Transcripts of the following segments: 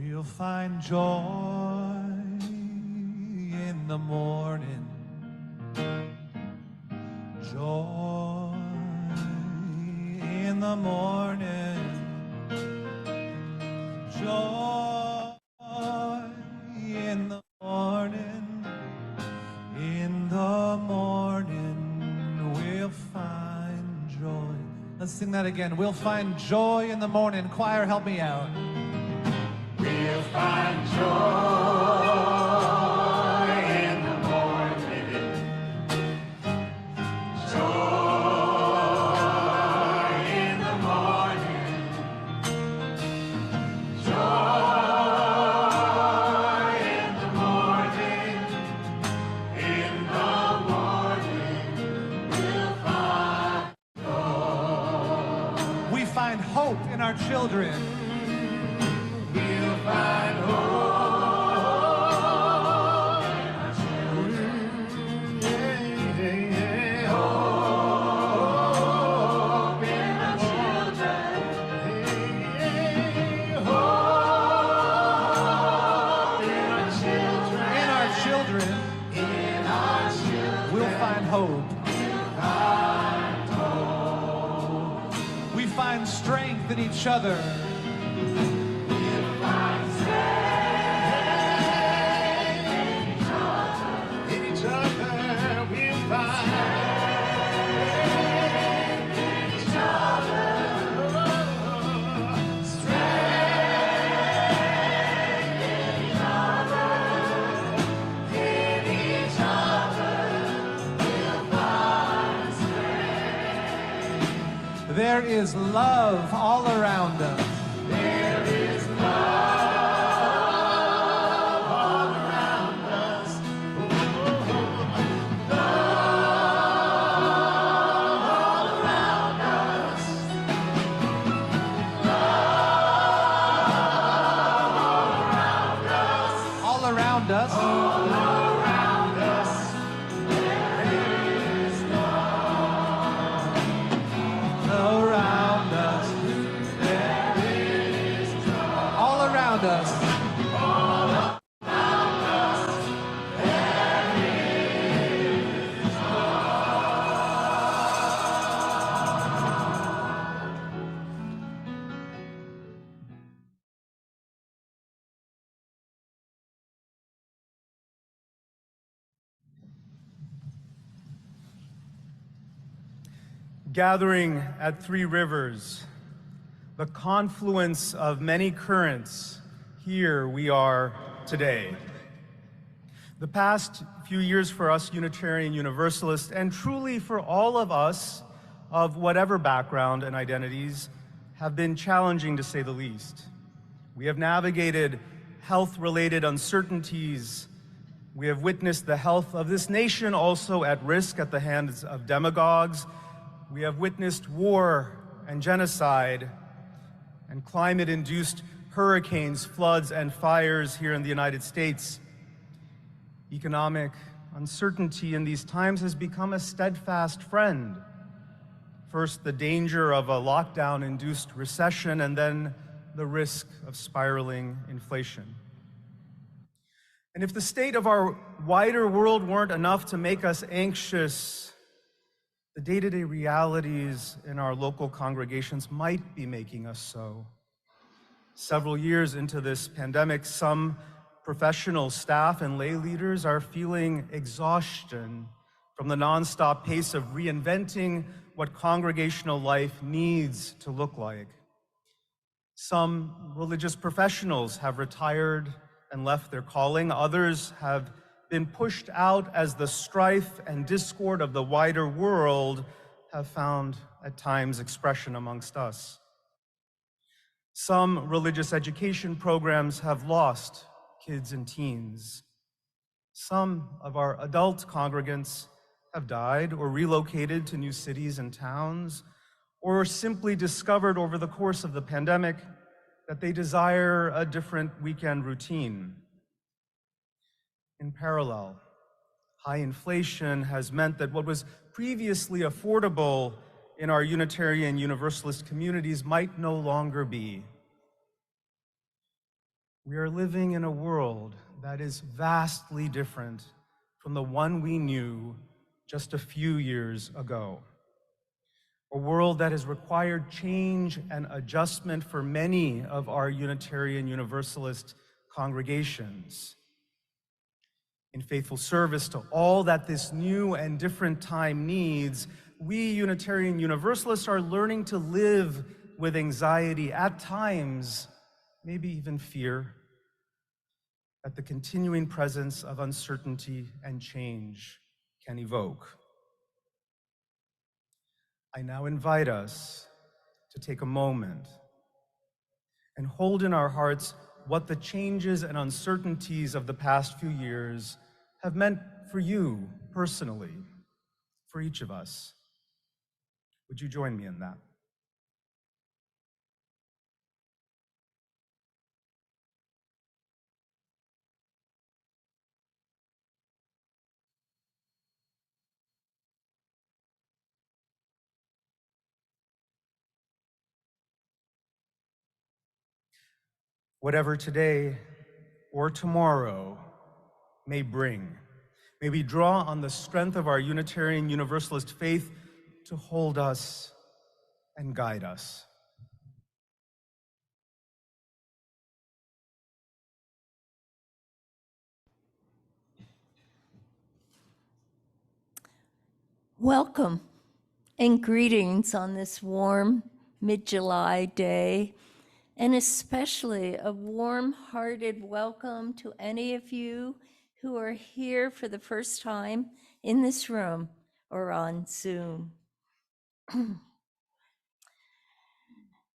We'll find joy in the morning, joy in the morning, joy in the morning, in the morning we'll find joy. Let's sing that again. We'll find joy in the morning. Choir, help me out. We'll find joy in the morning, joy in the morning, joy in the morning, in the morning we'll find joy. We find hope in our children. We'll find hope in our children. Yeah, hope in our children. Hope in our children. In our children, In our children. we'll find hope. We'll find hope. We find strength in each other. There is love all around us. There is love all around us. Love all around us. Love All all around us. around us. All around us. There is love. Around us. There is love. All around us. All around us. There is Gathering at Three Rivers, the confluence of many currents, here we are today. The past few years for us Unitarian Universalists, and truly for all of us of whatever background and identities, have been challenging to say the least. We have navigated health-related uncertainties. We have witnessed the health of this nation also at risk at the hands of demagogues. We have witnessed war and genocide and climate-induced hurricanes, floods, and fires here in the United States. Economic uncertainty in these times has become a steadfast friend. First, the danger of a lockdown-induced recession, and then the risk of spiraling inflation. And if the state of our wider world weren't enough to make us anxious, the day-to-day realities in our local congregations might be making us so. Several years into this pandemic, some professional staff and lay leaders are feeling exhaustion from the nonstop pace of reinventing what congregational life needs to look like. Some religious professionals have retired and left their calling. Others have been pushed out as the strife and discord of the wider world have found at times expression amongst us. Some religious education programs have lost kids and teens. Some of our adult congregants have died or relocated to new cities and towns, or simply discovered over the course of the pandemic that they desire a different weekend routine. In parallel, high inflation has meant that what was previously affordable in our Unitarian Universalist communities might no longer be. We are living in a world that is vastly different from the one we knew just a few years ago. A world that has required change and adjustment for many of our Unitarian Universalist congregations. In faithful service to all that this new and different time needs, we Unitarian Universalists are learning to live with anxiety, at times, maybe even fear, that the continuing presence of uncertainty and change can evoke. I now invite us to take a moment and hold in our hearts what the changes and uncertainties of the past few years have meant for you personally, for each of us. Would you join me in that? Whatever today or tomorrow may bring, may we draw on the strength of our Unitarian Universalist faith to hold us and guide us. Welcome and greetings on this warm mid-July day, and especially a warm-hearted welcome to any of you who are here for the first time in this room or on Zoom.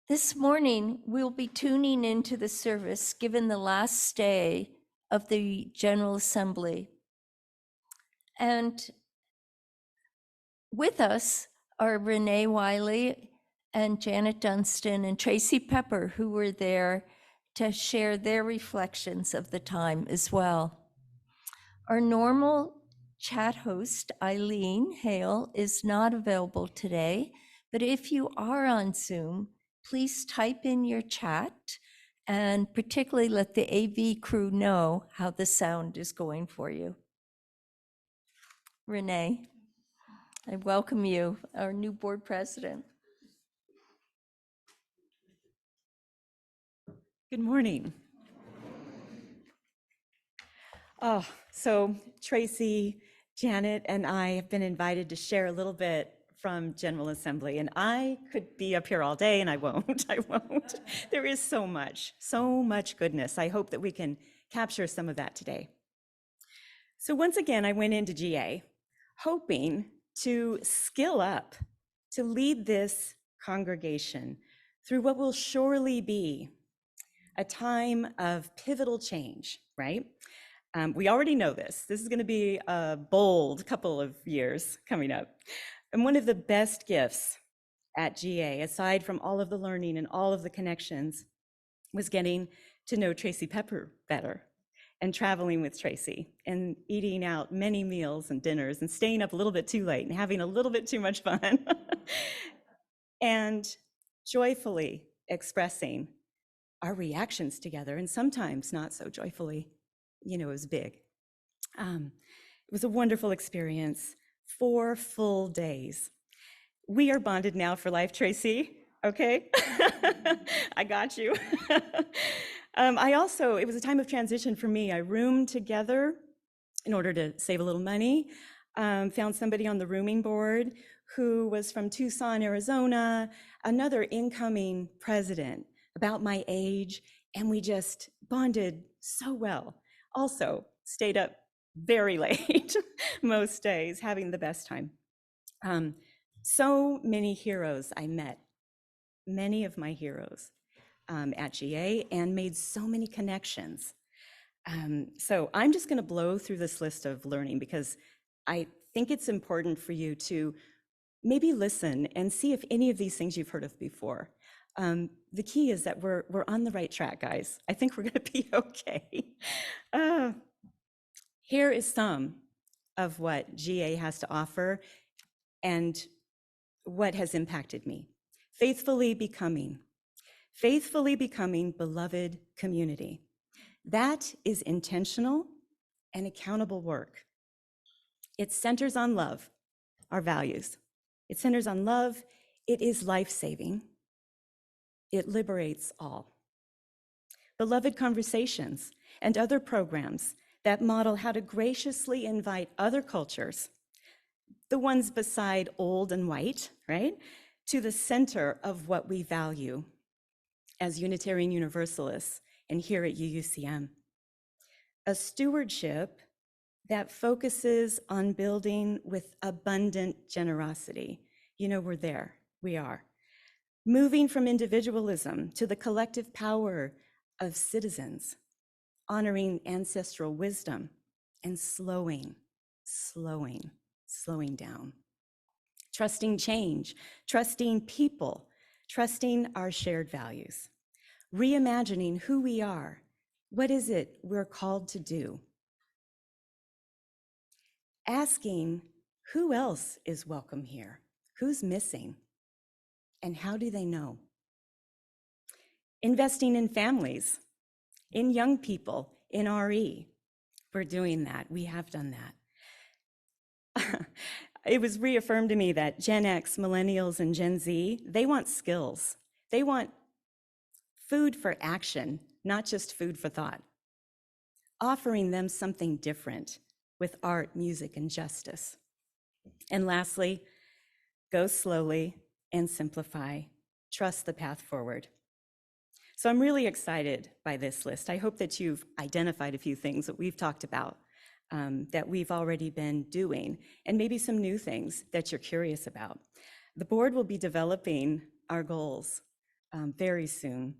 This morning, we'll be tuning into the service given the last day of the General Assembly. And with us are Renee Wiley and Janet Dunstan and Tracy Pepper, who were there to share their reflections of the time as well. Our normal chat host, Eileen Hale, is not available today, but if you are on Zoom, please type in your chat and particularly let the AV crew know how the sound is going for you. Renee, I welcome you, our new board president. Good morning. Oh, so Tracy, Janet, and I have been invited to share a little bit from General Assembly, and I could be up here all day, and I won't. There is so much goodness. I hope that we can capture some of that today. So once again, I went into GA, hoping to skill up to lead this congregation through what will surely be a time of pivotal change, right? We already know this. This is going to be a bold couple of years coming up. And one of the best gifts at GA, aside from all of the learning and all of the connections, was getting to know Tracy Pepper better and traveling with Tracy and eating out many meals and dinners and staying up a little bit too late and having a little bit too much fun and joyfully expressing our reactions together, and sometimes not so joyfully. You know, it was big. It was a wonderful experience. 4 full days. We are bonded now for life, Tracy. Okay, I got you. It was a time of transition for me. I roomed together in order to save a little money. Found somebody on the rooming board who was from Tucson, Arizona, another incoming president about my age, and we just bonded so well. Also stayed up very late most days, having the best time. So many heroes I met, many of my heroes at GA, and made so many connections. So I'm just going to blow through this list of learning because I think it's important for you to maybe listen and see if any of these things you've heard of before. The key is that we're on the right track, guys. I think we're going to be okay. Here is some of what GA has to offer and what has impacted me. Faithfully becoming beloved community. That is intentional and accountable work. It centers on love, our values. It centers on love. It is life-saving. It liberates all. Beloved Conversations and other programs that model how to graciously invite other cultures, the ones beside old and white, right, to the center of what we value as Unitarian Universalists and here at UUCM. A stewardship that focuses on building with abundant generosity. You know, we're there, we are. Moving from individualism to the collective power of citizens, honoring ancestral wisdom, and slowing down. Trusting change, trusting people, trusting our shared values. Reimagining who we are. What is it we're called to do? Asking who else is welcome here? Who's missing? And how do they know? Investing in families, in young people, in RE. We're doing that. We have done that. It was reaffirmed to me that Gen X, Millennials, and Gen Z, they want skills. They want food for action, not just food for thought. Offering them something different with art, music, and justice. And lastly, go slowly and simplify. Trust the path forward. So I'm really excited by this list. I hope that you've identified a few things that we've talked about, that we've already been doing, and maybe some new things that you're curious about. The board will be developing our goals very soon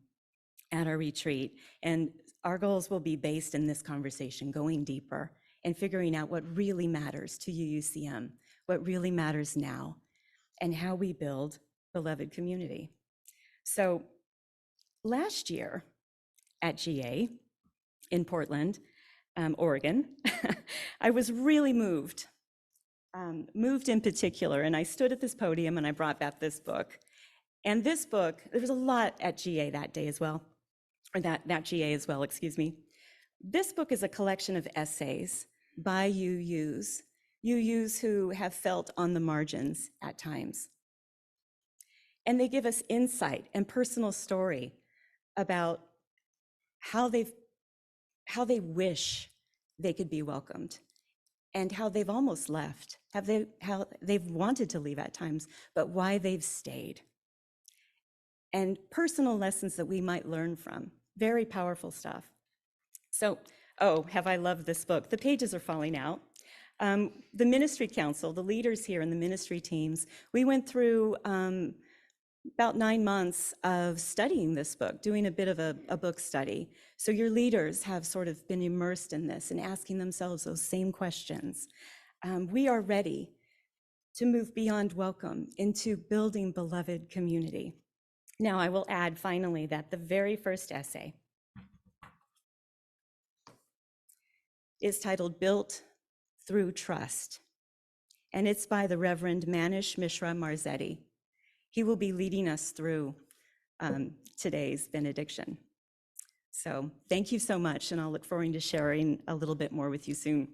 at our retreat, and our goals will be based in this conversation, going deeper and figuring out what really matters to UUCM, what really matters now, and how we build beloved community. So last year at GA in Portland, Oregon, I was really moved in particular, and I stood at this podium and I brought back this book. And this book, there was a lot at GA that day as well, or that GA as well, excuse me. This book is a collection of essays by UUs who have felt on the margins at times. And they give us insight and personal story about how they wish they could be welcomed and how they've almost left, how they've wanted to leave at times, but why they've stayed. And personal lessons that we might learn from. Very powerful stuff. So, oh, have I loved this book. The pages are falling out. The Ministry Council, the leaders here in the ministry teams, we went through about 9 months of studying this book, doing a bit of a book study. So your leaders have sort of been immersed in this and asking themselves those same questions. We are ready to move beyond welcome into building beloved community. Now, I will add finally that the very first essay is titled Built Through Trust, and it's by the Reverend Manish Mishra Marzetti. He will be leading us through today's benediction. So thank you so much, and I'll look forward to sharing a little bit more with you soon.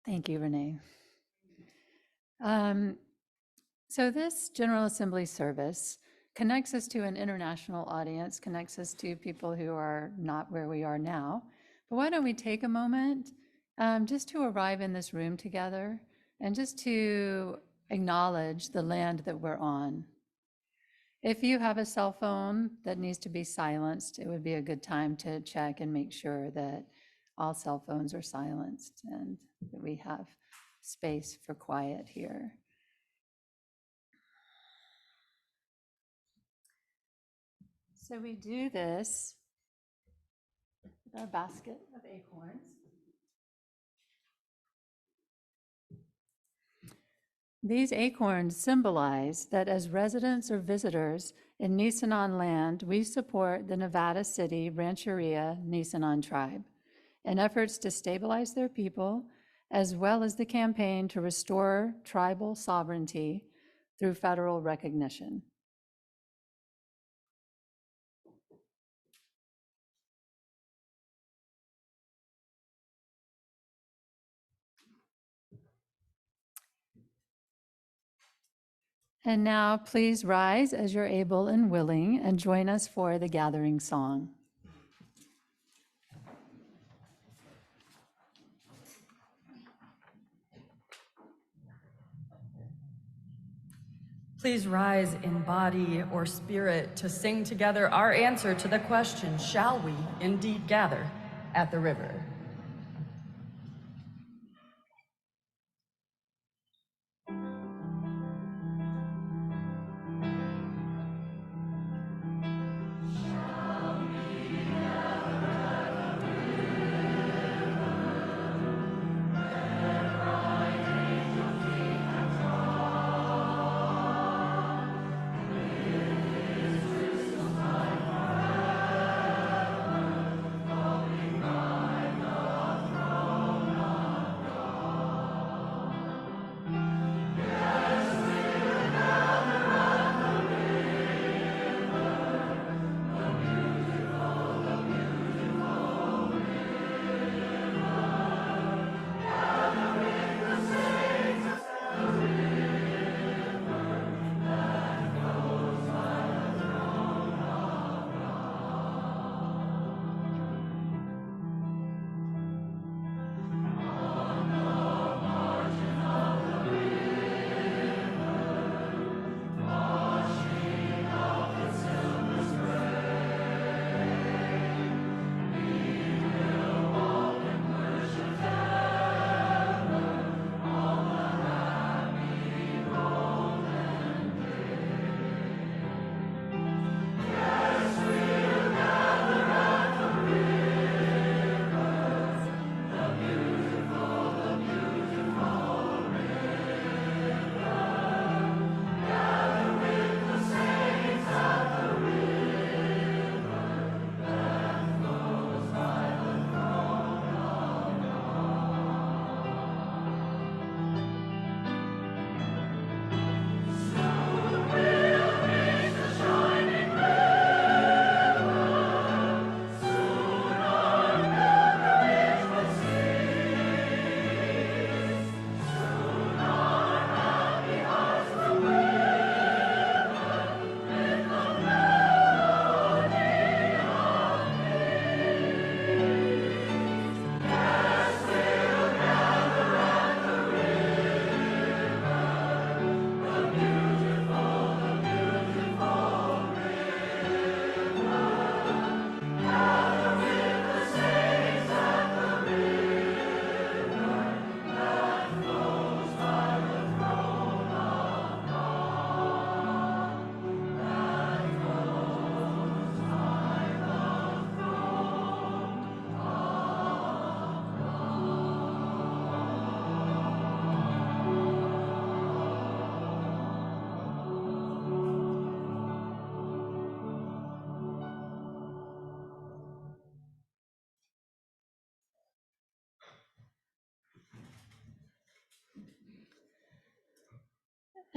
Thank you, Renee. So this General Assembly service connects us to an international audience, connects us to people who are not where we are now. But why don't we take a moment just to arrive in this room together and just to acknowledge the land that we're on. If you have a cell phone that needs to be silenced, it would be a good time to check and make sure that all cell phones are silenced and that we have space for quiet here. So we do this with our basket of acorns. These acorns symbolize that as residents or visitors in Nisenan land, we support the Nevada City Rancheria Nisenan tribe. in efforts to stabilize their people, as well as the campaign to restore tribal sovereignty through federal recognition. And now please rise as you're able and willing and join us for the gathering song. Please rise in body or spirit to sing together our answer to the question, shall we indeed gather at the river?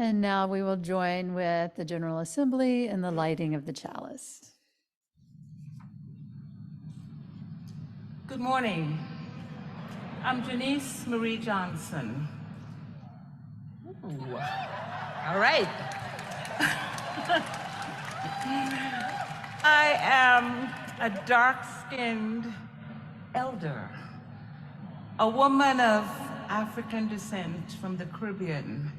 And now we will join with the General Assembly in the lighting of the chalice. Good morning. I'm Janice Marie Johnson. Ooh. All right. I am a dark-skinned elder, a woman of African descent from the Caribbean.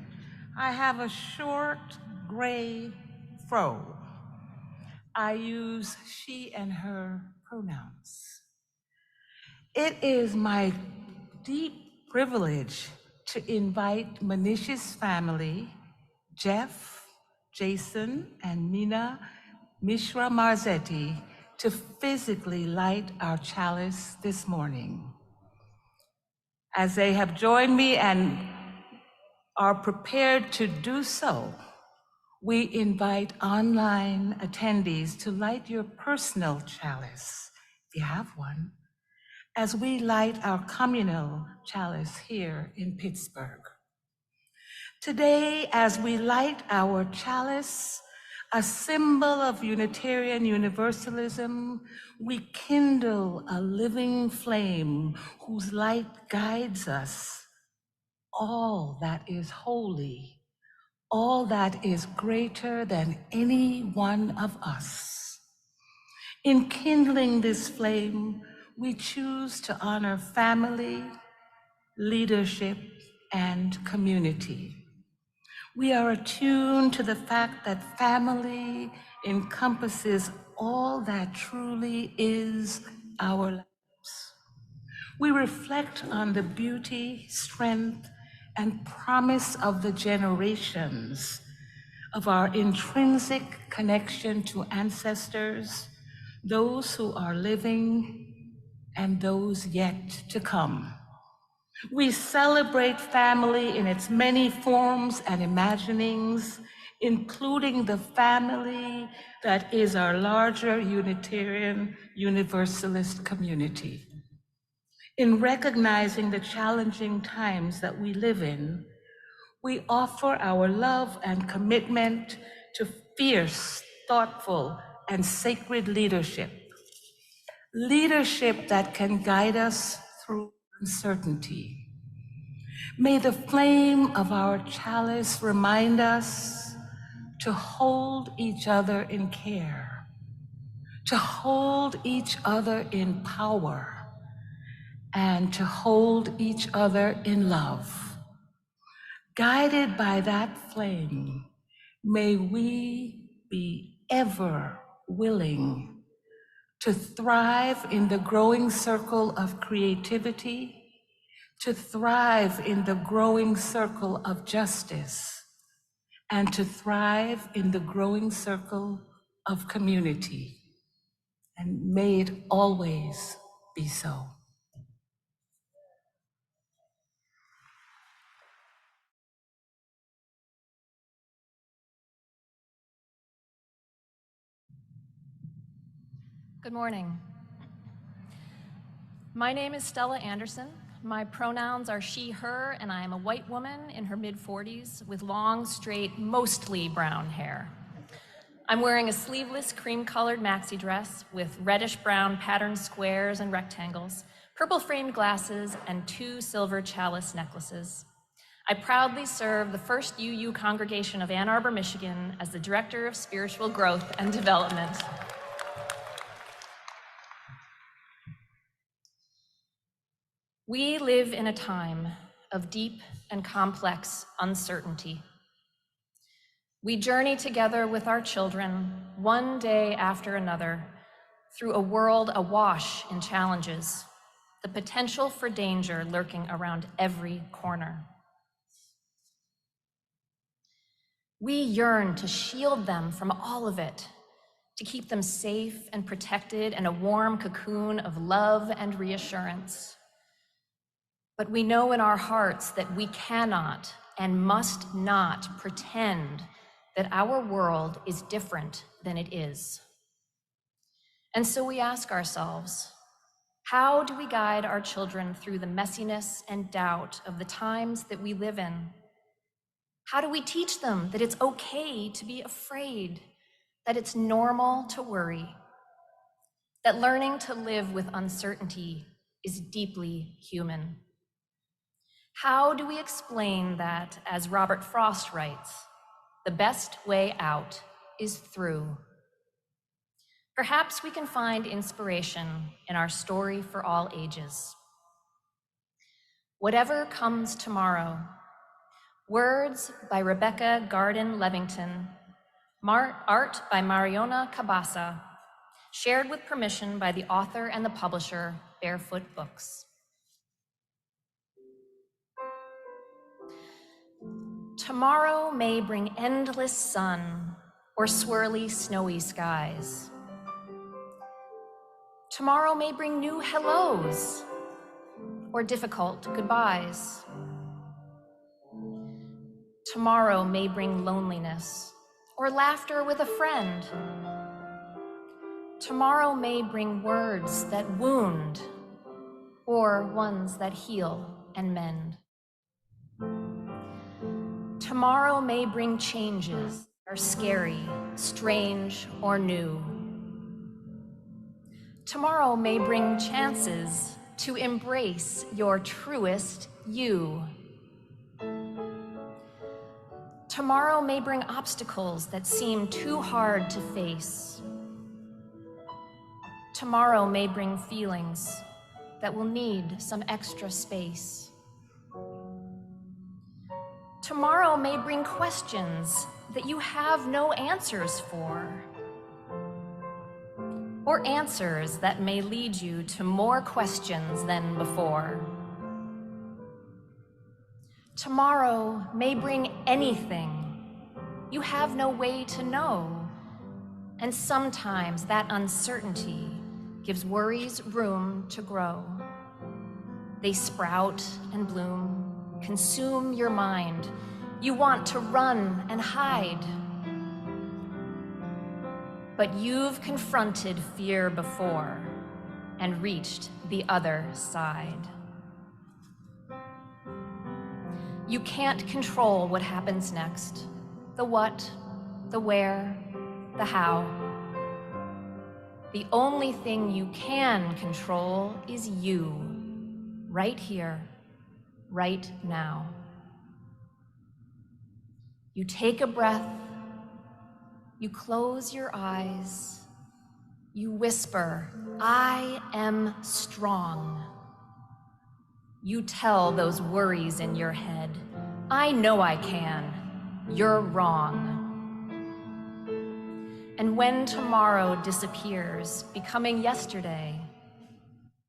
I have a short gray fro. I use she and her pronouns. It is my deep privilege to invite Manisha's family, Jeff, Jason, and Mina Mishra Marzetti, to physically light our chalice this morning. As they have joined me and are prepared to do so, we invite online attendees to light your personal chalice, if you have one, as we light our communal chalice here in Pittsburgh. Today, as we light our chalice, a symbol of Unitarian Universalism, we kindle a living flame whose light guides us. All that is holy, all that is greater than any one of us. In kindling this flame, we choose to honor family, leadership, and community. We are attuned to the fact that family encompasses all that truly is our lives. We reflect on the beauty, strength, and promise of the generations, of our intrinsic connection to ancestors, those who are living and those yet to come. We celebrate family in its many forms and imaginings, including the family that is our larger Unitarian Universalist community. In recognizing the challenging times that we live in, we offer our love and commitment to fierce, thoughtful, and sacred leadership. Leadership that can guide us through uncertainty. May the flame of our chalice remind us to hold each other in care, to hold each other in power, and to hold each other in love. Guided by that flame, may we be ever willing to thrive in the growing circle of creativity, to thrive in the growing circle of justice, and to thrive in the growing circle of community. And may it always be so. Good morning. My name is Stella Anderson. My pronouns are she, her, and I am a white woman in her mid-40s with long, straight, mostly brown hair. I'm wearing a sleeveless cream-colored maxi dress with reddish-brown patterned squares and rectangles, purple-framed glasses, and 2 silver chalice necklaces. I proudly serve the First UU congregation of Ann Arbor, Michigan as the Director of Spiritual Growth and Development. We live in a time of deep and complex uncertainty. We journey together with our children, one day after another, through a world awash in challenges, the potential for danger lurking around every corner. We yearn to shield them from all of it, to keep them safe and protected in a warm cocoon of love and reassurance. But we know in our hearts that we cannot and must not pretend that our world is different than it is. And so we ask ourselves, how do we guide our children through the messiness and doubt of the times that we live in? How do we teach them that it's okay to be afraid, that it's normal to worry, that learning to live with uncertainty is deeply human? How do we explain that, as Robert Frost writes, the best way out is through? Perhaps we can find inspiration in our story for all ages. Whatever comes tomorrow. Words by Rebecca Garden Levington. Art by Mariona Cabasa. Shared with permission by the author and the publisher, Barefoot Books. Tomorrow may bring endless sun or swirly snowy skies. Tomorrow may bring new hellos or difficult goodbyes. Tomorrow may bring loneliness or laughter with a friend. Tomorrow may bring words that wound or ones that heal and mend. Tomorrow may bring changes that are scary, strange, or new. Tomorrow may bring chances to embrace your truest you. Tomorrow may bring obstacles that seem too hard to face. Tomorrow may bring feelings that will need some extra space. Tomorrow may bring questions that you have no answers for, or answers that may lead you to more questions than before. Tomorrow may bring anything you have no way to know, and sometimes that uncertainty gives worries room to grow. They sprout and bloom, consume your mind. You want to run and hide. But you've confronted fear before and reached the other side. You can't control what happens next, the what, the where, the how. The only thing you can control is you, right here, right now. You take a breath, you close your eyes, you whisper, I am strong. You tell those worries in your head, I know I can, you're wrong. And when tomorrow disappears, becoming yesterday,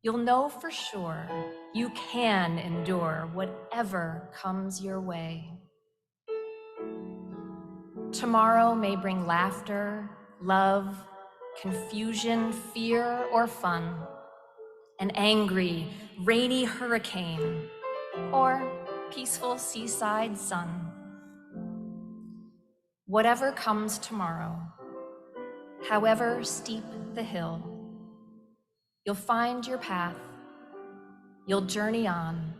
you'll know for sure you can endure whatever comes your way. Tomorrow may bring laughter, love, confusion, fear, or fun, an angry, rainy hurricane, or peaceful seaside sun. Whatever comes tomorrow, however steep the hill, you'll find your path, you'll journey on,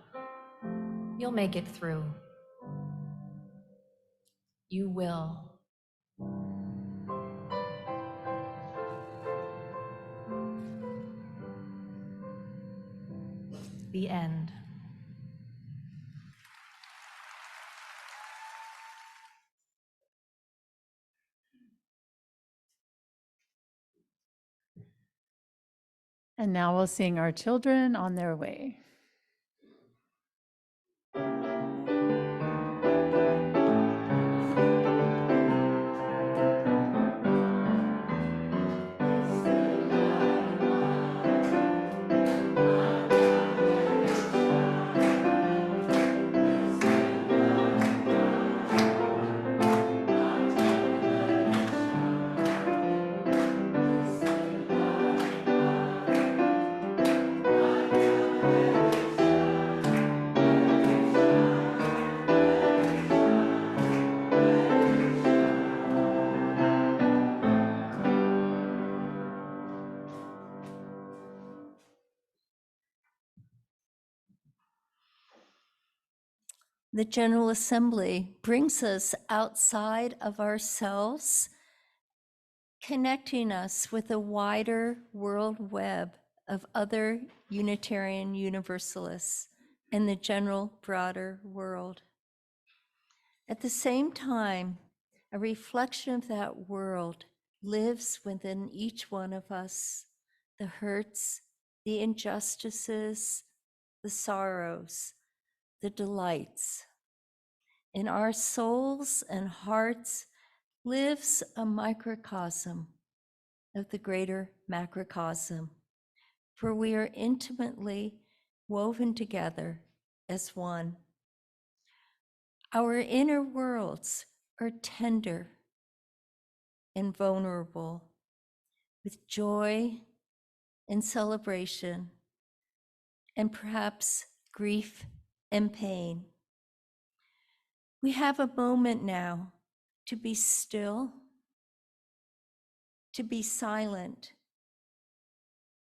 you'll make it through. You will. The end. And now we'll sing Our Children on Their Way. The General Assembly brings us outside of ourselves, connecting us with a wider world web of other Unitarian Universalists in the general broader world. At the same time, a reflection of that world lives within each one of us, the hurts, the injustices, the sorrows, the delights. In our souls and hearts lives a microcosm of the greater macrocosm, for we are intimately woven together as one. Our inner worlds are tender and vulnerable, with joy and celebration, and perhaps grief and pain. We have a moment now to be still, to be silent,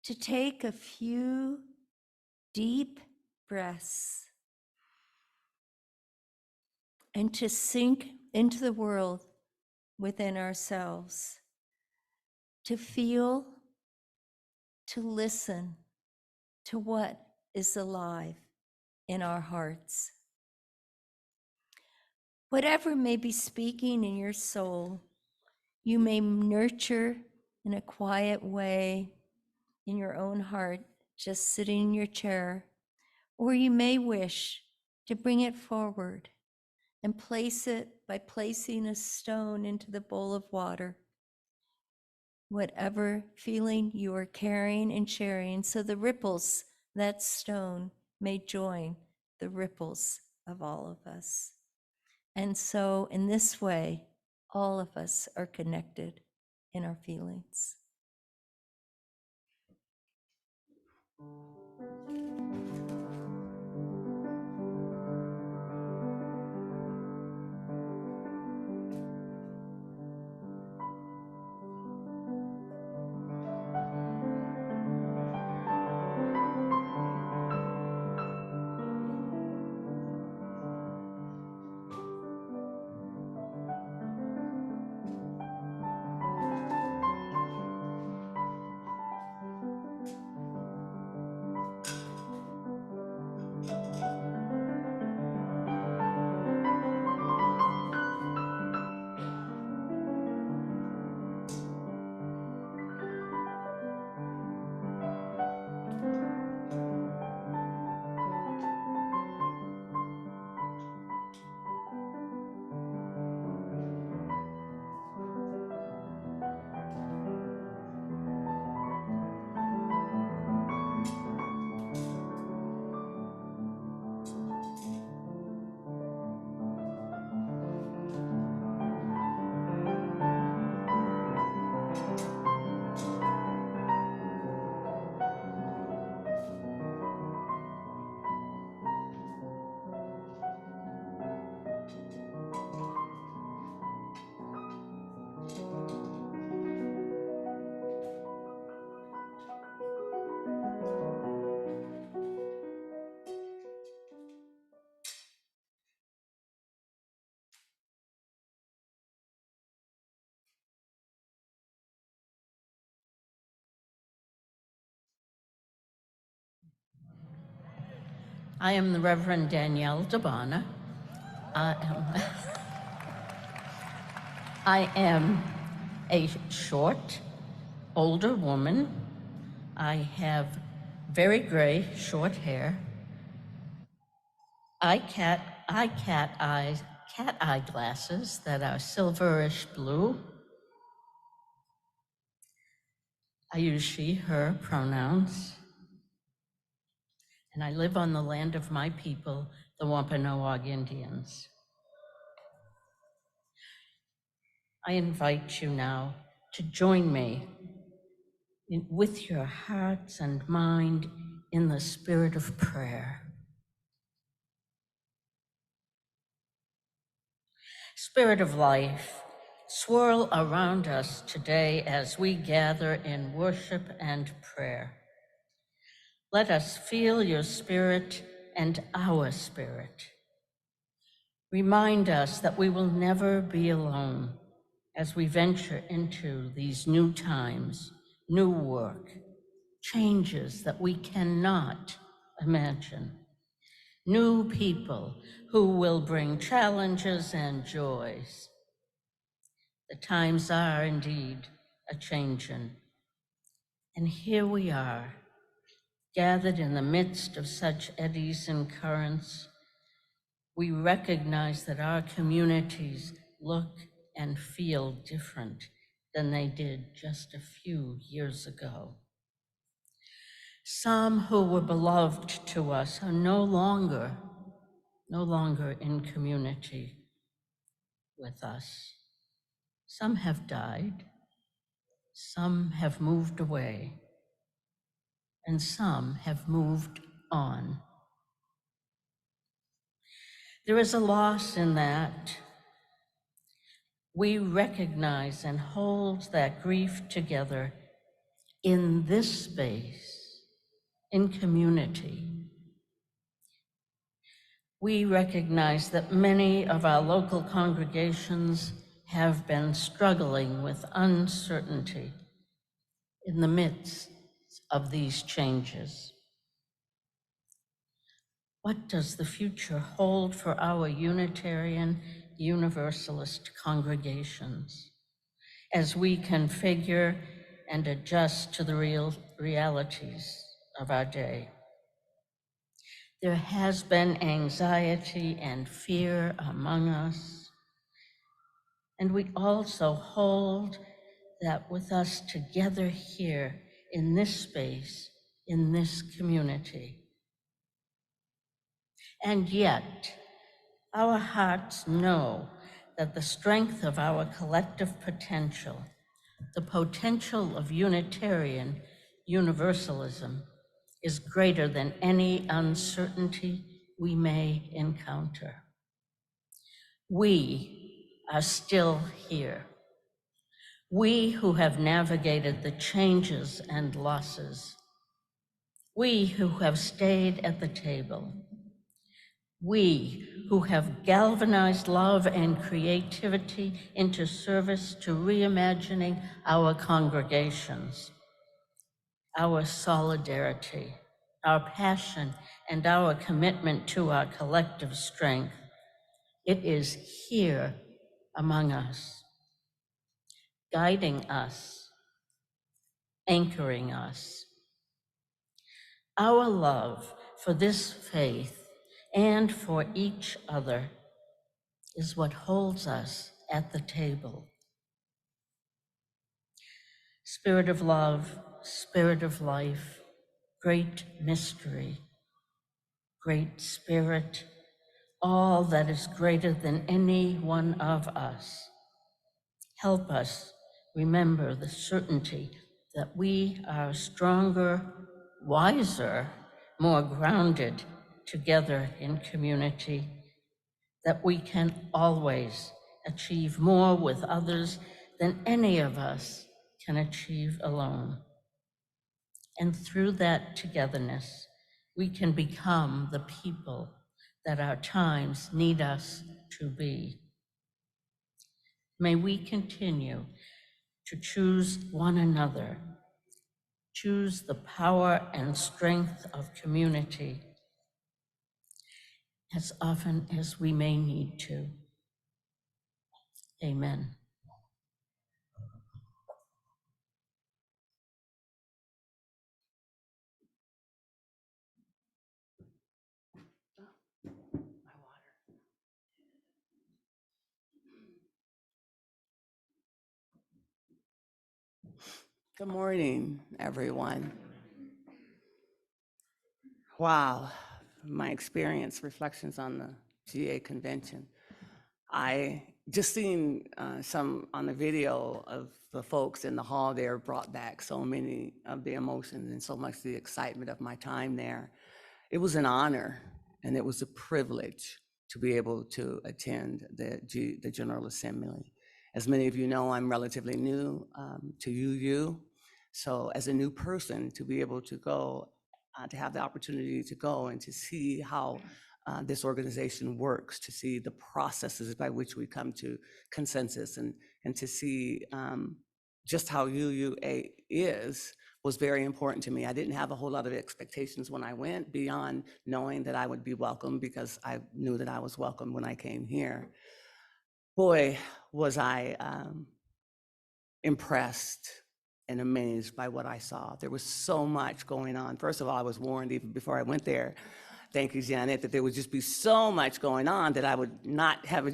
to take a few deep breaths and to sink into the world within ourselves, to feel, to listen to what is alive in our hearts. Whatever may be speaking in your soul, you may nurture in a quiet way in your own heart, just sitting in your chair, or you may wish to bring it forward and place it by placing a stone into the bowl of water. Whatever feeling you are carrying and sharing, so the ripples, that stone may join the ripples of all of us. And so in this way, all of us are connected in our feelings. I am the Reverend Danielle Dabana. I am a short, older woman. I have very gray, short hair. Cat eye glasses that are silverish blue. I use she, her pronouns. And I live on the land of my people, the Wampanoag Indians. I invite you now to join me with your hearts and mind in the spirit of prayer. Spirit of life, swirl around us today as we gather in worship and prayer. Let us feel your spirit and our spirit. Remind us that we will never be alone as we venture into these new times, new work, changes that we cannot imagine, new people who will bring challenges and joys. The times are indeed a-changin', and here we are, gathered in the midst of such eddies and currents. We recognize that our communities look and feel different than they did just a few years ago. Some who were beloved to us are no longer in community with us. Some have died, some have moved away, and some have moved on. There is a loss in that. We recognize and hold that grief together in this space, in community, We recognize that many of our local congregations have been struggling with uncertainty in the midst of these changes. What does the future hold for our Unitarian Universalist congregations as we configure and adjust to the realities of our day? There has been anxiety and fear among us, and we also hold that with us together here in this space, in this community. And yet, our hearts know that the strength of our collective potential, the potential of Unitarian Universalism, is greater than any uncertainty we may encounter. We are still here. We who have navigated the changes and losses. We who have stayed at the table. We who have galvanized love and creativity into service to reimagining our congregations. Our solidarity, our passion, and our commitment to our collective strength. It is here among us, guiding us, anchoring us. Our love for this faith and for each other is what holds us at the table. Spirit of love, spirit of life, great mystery, great spirit, all that is greater than any one of us. Help us remember the certainty that we are stronger, wiser, more grounded together in community, that we can always achieve more with others than any of us can achieve alone. And through that togetherness, we can become the people that our times need us to be. May we continue to choose one another, choose the power and strength of community as often as we may need to. Amen. Good morning, everyone. Wow, my experience, reflections on the GA convention. I just seen some on the video of the folks in the hall there brought back so many of the emotions and so much the excitement of my time there. It was an honor and it was a privilege to be able to attend the General Assembly. As many of you know, I'm relatively new to UU. So as a new person, to be able to go, to have the opportunity to go and to see how this organization works, to see the processes by which we come to consensus and to see just how UUA was very important to me. I didn't have a whole lot of expectations when I went beyond knowing that I would be welcome because I knew that I was welcome when I came here. Boy, was I impressed and amazed by what I saw. There was so much going on. First of all, I was warned even before I went there, thank you, Janet, that there would just be so much going on that I would not have,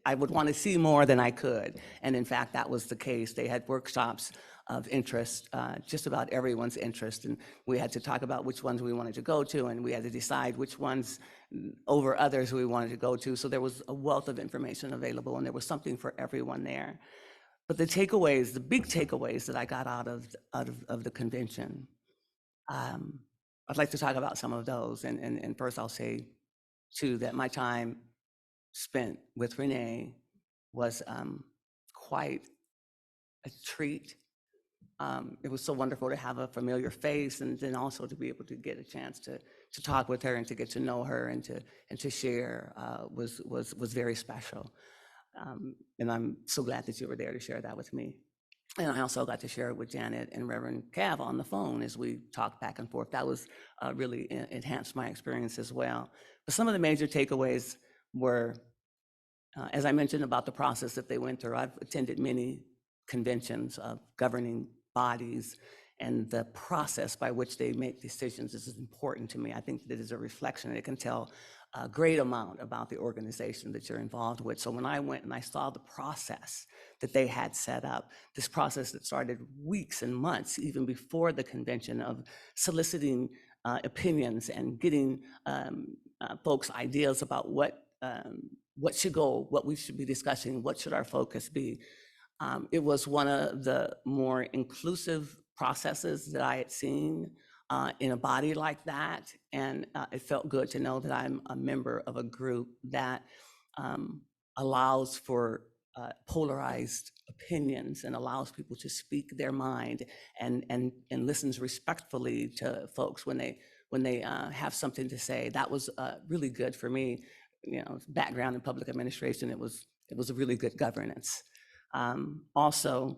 I would want to see more than I could. And in fact, that was the case. They had workshops of interest, just about everyone's interest. And we had to talk about which ones we wanted to go to, and we had to decide which ones over others we wanted to go to. So there was a wealth of information available, and there was something for everyone there. But the takeaways, the big takeaways that I got out of the convention, I'd like to talk about some of those. And first I'll say, too, that my time spent with Renee was quite a treat. It was so wonderful to have a familiar face, and then also to be able to get a chance to talk with her and to get to know her and to share was very special. And I'm so glad that you were there to share that with me. And I also got to share it with Janet and Reverend Cav on the phone as we talked back and forth. That was really enhanced my experience as well. But some of the major takeaways were, as I mentioned about the process that they went through, I've attended many conventions of governing bodies, and the process by which they make decisions is important to me. I think that it is a reflection. It can tell a great amount about the organization that you're involved with. So when I went and I saw the process that they had set up, this process that started weeks and months, even before the convention, of soliciting opinions and getting folks' ideas about what should go, what we should be discussing, what should our focus be. It was one of the more inclusive processes that I had seen in a body like that. And it felt good to know that I'm a member of a group that allows for polarized opinions and allows people to speak their mind and listens respectfully to folks when they have something to say. That was really good for me. You know, background in public administration, it was a really good governance. Also,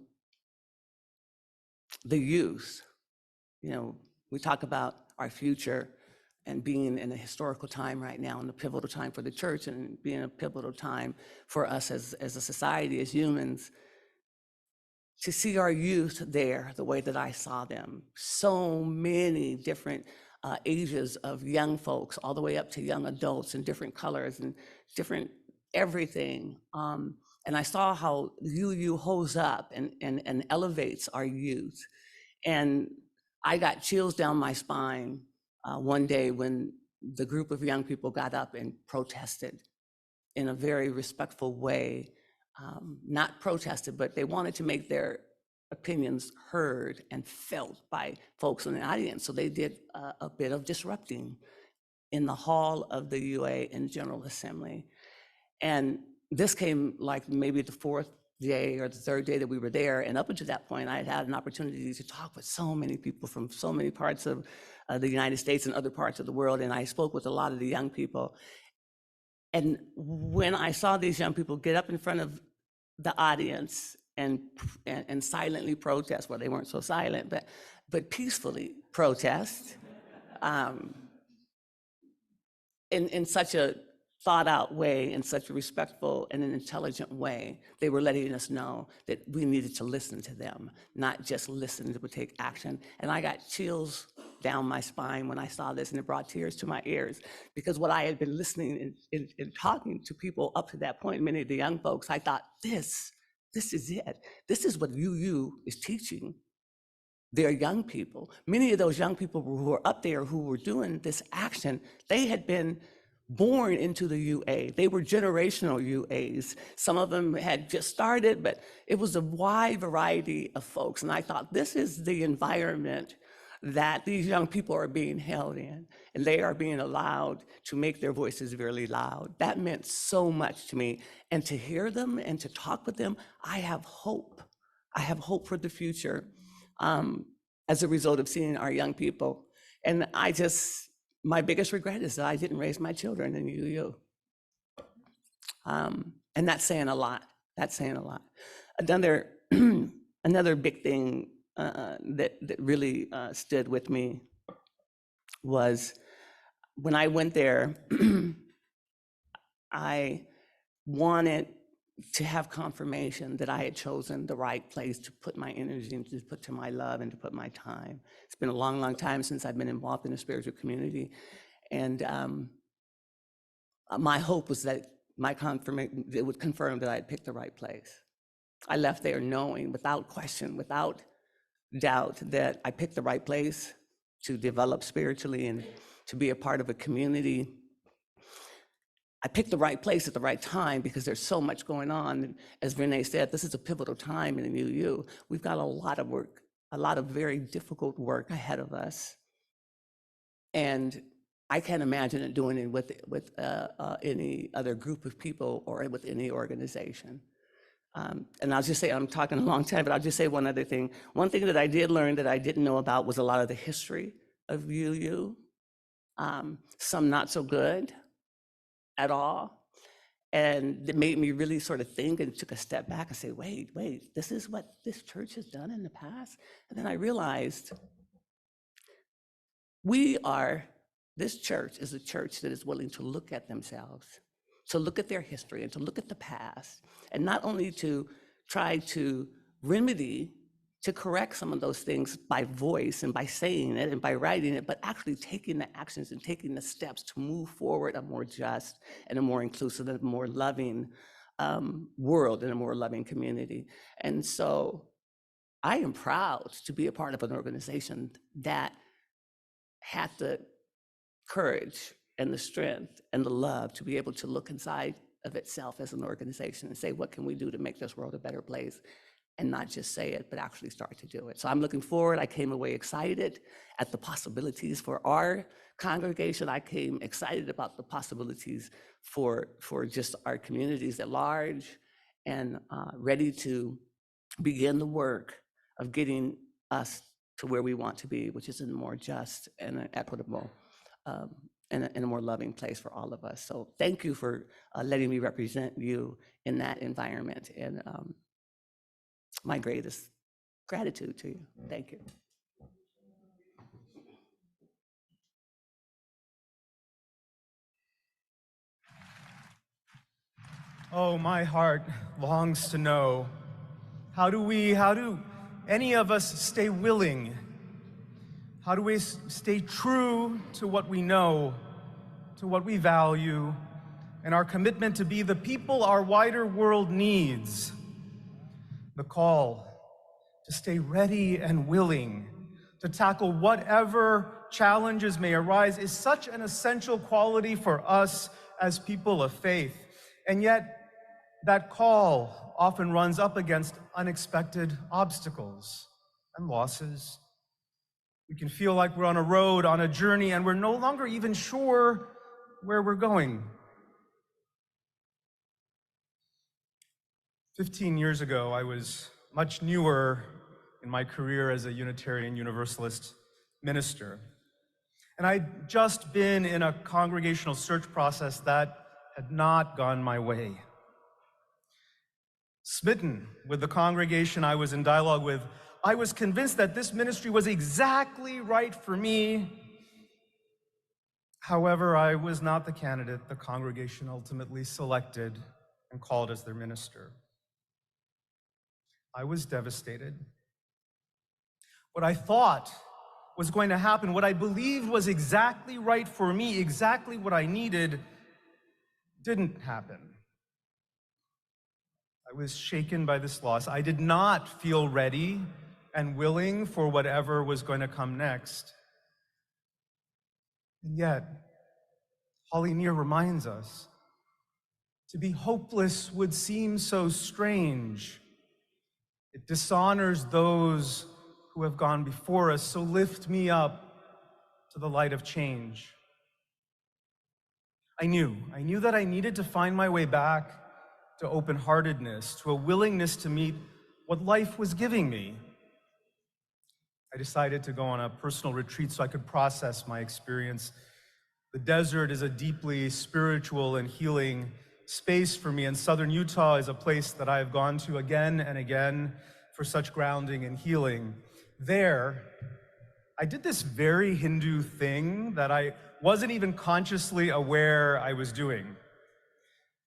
the youth, you know, we talk about our future and being in a historical time right now, and a pivotal time for the church, and being a pivotal time for us as a society, as humans. To see our youth there the way that I saw them, so many different ages of young folks, all the way up to young adults in different colors and different everything. And I saw how UU holds up and elevates our youth. And I got chills down my spine one day when the group of young people got up and protested in a very respectful way. Not protested, but they wanted to make their opinions heard and felt by folks in the audience. So they did a bit of disrupting in the hall of the UUA in General Assembly. And this came like maybe the fourth day or the third day that we were there. And up until that point, I had had an opportunity to talk with so many people from so many parts of the United States and other parts of the world. And I spoke with a lot of the young people. And when I saw these young people get up in front of the audience and silently protest, well, they weren't so silent, but peacefully protest, in such a thought out way, in such a respectful and an intelligent way, they were letting us know that we needed to listen to them, not just listen to take action. And I got chills down my spine when I saw this, and it brought tears to my ears, because what I had been listening and talking to people up to that point, many of the young folks, I thought, this is it. This is what UU is teaching their young people. Many of those young people who were up there who were doing this action, they had been born into the UA. They were generational UAs. Some of them had just started, but it was a wide variety of folks. And I thought, this is the environment that these young people are being held in, and they are being allowed to make their voices really loud. That meant so much to me. And to hear them and to talk with them, I have hope. I have hope for the future as a result of seeing our young people. And my biggest regret is that I didn't raise my children in UU. And that's saying a lot. That's saying a lot. Another big thing that really stood with me was when I went there, I wanted to have confirmation that I had chosen the right place to put my energy and to put to my love and to put my time. It's been a long, long time since I've been involved in a spiritual community. And my hope was that my confirmation, it would confirm that I had picked the right place. I left there knowing, without question, without doubt, that I picked the right place to develop spiritually and to be a part of a community. I picked the right place at the right time because there's so much going on. As Renee said, this is a pivotal time in the UU. We've got a lot of work, a lot of very difficult work ahead of us. And I can't imagine it doing it with any other group of people or with any organization. And I'll just say, I'm talking a long time, but I'll just say one other thing. One thing that I did learn that I didn't know about was a lot of the history of UU. Some not so good at all. And it made me really sort of think and took a step back and say, wait, this is what this church has done in the past? And then I realized this church is a church that is willing to look at themselves, to look at their history and to look at the past, and not only to try to remedy, to correct some of those things by voice and by saying it and by writing it, but actually taking the actions and taking the steps to move forward a more just and a more inclusive and a more loving world and a more loving community. And so I am proud to be a part of an organization that had the courage and the strength and the love to be able to look inside of itself as an organization and say, what can we do to make this world a better place? And not just say it, but actually start to do it. So I'm looking forward. I came away excited at the possibilities for our congregation. I came excited about the possibilities for just our communities at large, and ready to begin the work of getting us to where we want to be, which is in a more just and an equitable and a more loving place for all of us. So thank you for letting me represent you in that environment. And my greatest gratitude to you. Thank you. Oh, my heart longs to know, how do any of us stay willing? How do we stay true to what we know, to what we value, and our commitment to be the people our wider world needs? The call to stay ready and willing to tackle whatever challenges may arise is such an essential quality for us as people of faith. And yet, that call often runs up against unexpected obstacles and losses. We can feel like we're on a road, on a journey, and we're no longer even sure where we're going. 15 years ago, I was much newer in my career as a Unitarian Universalist minister. And I'd just been in a congregational search process that had not gone my way. Smitten with the congregation I was in dialogue with, I was convinced that this ministry was exactly right for me. However, I was not the candidate the congregation ultimately selected and called as their minister. I was devastated. What I thought was going to happen, what I believed was exactly right for me, exactly what I needed, didn't happen. I was shaken by this loss. I did not feel ready and willing for whatever was going to come next. And yet, Holly Near reminds us, to be hopeless would seem so strange. It dishonors those who have gone before us, so lift me up to the light of change. I knew that I needed to find my way back to open-heartedness, to a willingness to meet what life was giving me. I decided to go on a personal retreat so I could process my experience. The desert is a deeply spiritual and healing space for me, and southern Utah is a place that I have gone to again and again for such grounding and healing. There, I did this very Hindu thing that I wasn't even consciously aware I was doing.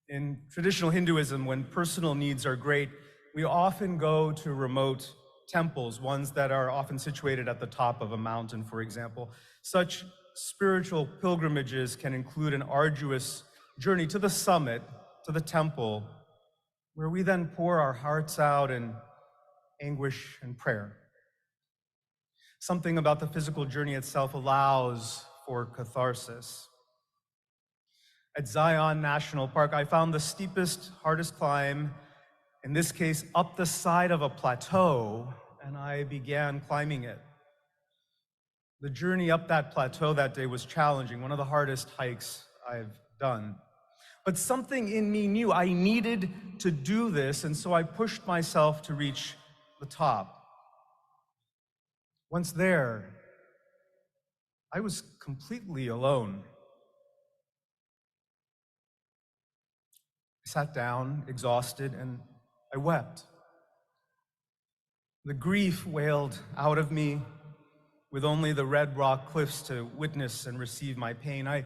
In traditional Hinduism, when personal needs are great, we often go to remote temples, ones that are often situated at the top of a mountain, for example. Such spiritual pilgrimages can include an arduous journey to the summit, to the temple, where we then pour our hearts out in anguish and prayer. Something about the physical journey itself allows for catharsis. At Zion National Park, I found the steepest, hardest climb, in this case, up the side of a plateau, and I began climbing it. The journey up that plateau that day was challenging, one of the hardest hikes I've done. But something in me knew I needed to do this, and so I pushed myself to reach the top. Once there, I was completely alone. I sat down, exhausted, and I wept. The grief wailed out of me with only the red rock cliffs to witness and receive my pain. I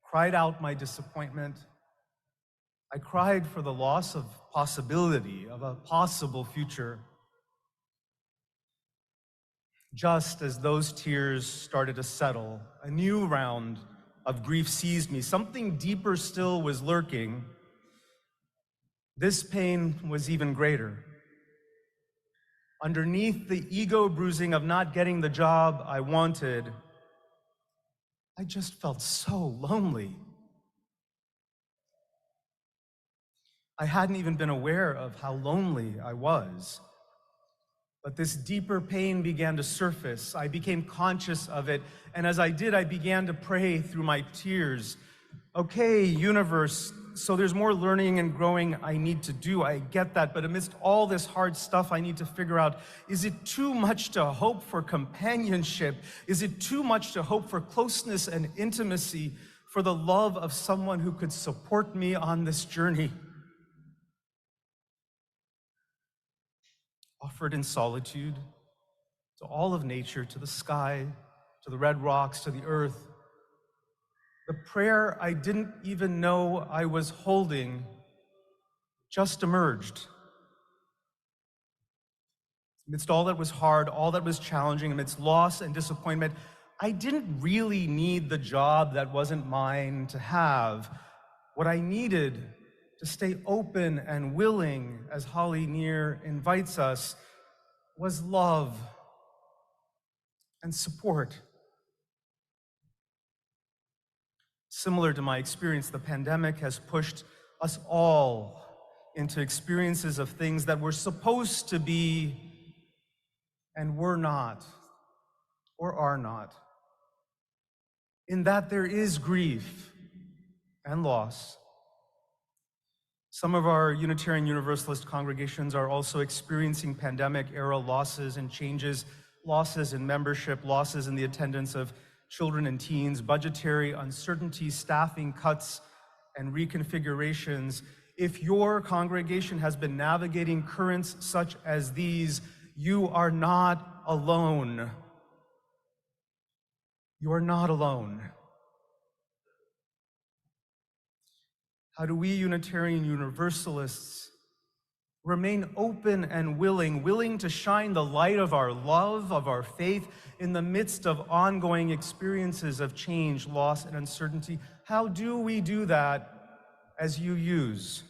cried out my disappointment. I cried for the loss of possibility, of a possible future. Just as those tears started to settle, a new round of grief seized me. Something deeper still was lurking. This pain was even greater. Underneath the ego bruising of not getting the job I wanted, I just felt so lonely. I hadn't even been aware of how lonely I was. But this deeper pain began to surface. I became conscious of it, and as I did, I began to pray through my tears. Okay, universe, so there's more learning and growing I need to do. I get that, but amidst all this hard stuff I need to figure out, is it too much to hope for companionship? Is it too much to hope for closeness and intimacy, for the love of someone who could support me on this journey? Offered in solitude to all of nature, to the sky, to the red rocks, to the earth. The prayer I didn't even know I was holding just emerged. Amidst all that was hard, all that was challenging, amidst loss and disappointment, I didn't really need the job that wasn't mine to have. What I needed to stay open and willing, as Holly Near invites us, was love and support. Similar to my experience, the pandemic has pushed us all into experiences of things that were supposed to be and were not, or are not. In that there is grief and loss. Some of our Unitarian Universalist congregations are also experiencing pandemic-era losses and changes, losses in membership, losses in the attendance of children and teens, budgetary uncertainty, staffing cuts, and reconfigurations. If your congregation has been navigating currents such as these, you are not alone. You are not alone. How do we Unitarian Universalists remain open and willing to shine the light of our love, of our faith, in the midst of ongoing experiences of change, loss, and uncertainty? How do we do that as UUs?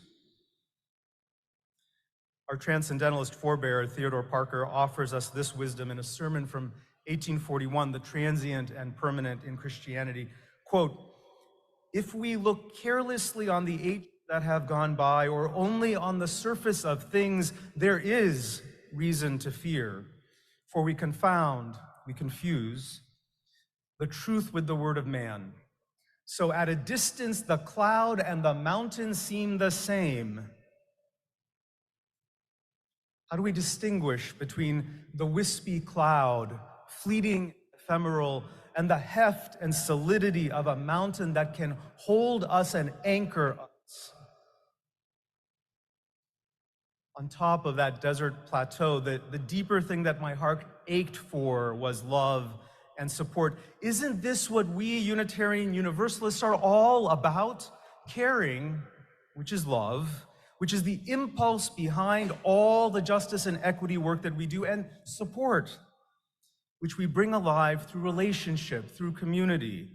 Our transcendentalist forebear, Theodore Parker, offers us this wisdom in a sermon from 1841, The Transient and Permanent in Christianity. Quote, "If we look carelessly on the ages that have gone by, or only on the surface of things, there is reason to fear, for we confound, we confuse the truth with the word of man. So at a distance, the cloud and the mountain seem the same." How do we distinguish between the wispy cloud, fleeting, ephemeral, and the heft and solidity of a mountain that can hold us and anchor us? On top of that desert plateau, the deeper thing that my heart ached for was love and support. Isn't this what we Unitarian Universalists are all about? Caring, which is love, which is the impulse behind all the justice and equity work that we do, and support, which we bring alive through relationship, through community.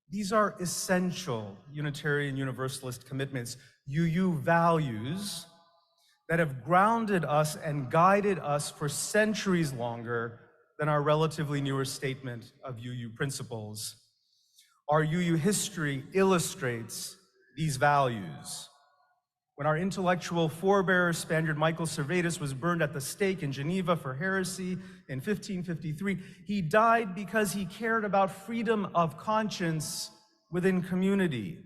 These are essential Unitarian Universalist commitments, UU values, that have grounded us and guided us for centuries longer than our relatively newer statement of UU principles. Our UU history illustrates these values. When our intellectual forebearer, Spaniard Michael Servetus, was burned at the stake in Geneva for heresy in 1553, he died because he cared about freedom of conscience within community.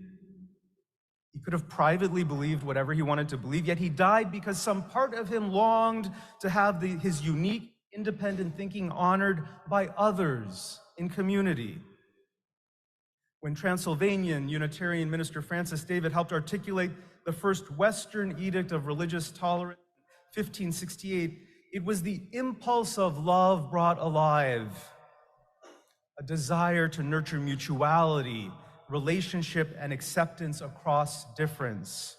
He could have privately believed whatever he wanted to believe, yet he died because some part of him longed to have his unique, independent thinking honored by others in community. When Transylvanian Unitarian minister Francis David helped articulate the first Western Edict of Religious Tolerance in 1568, it was the impulse of love brought alive, a desire to nurture mutuality, relationship, and acceptance across difference.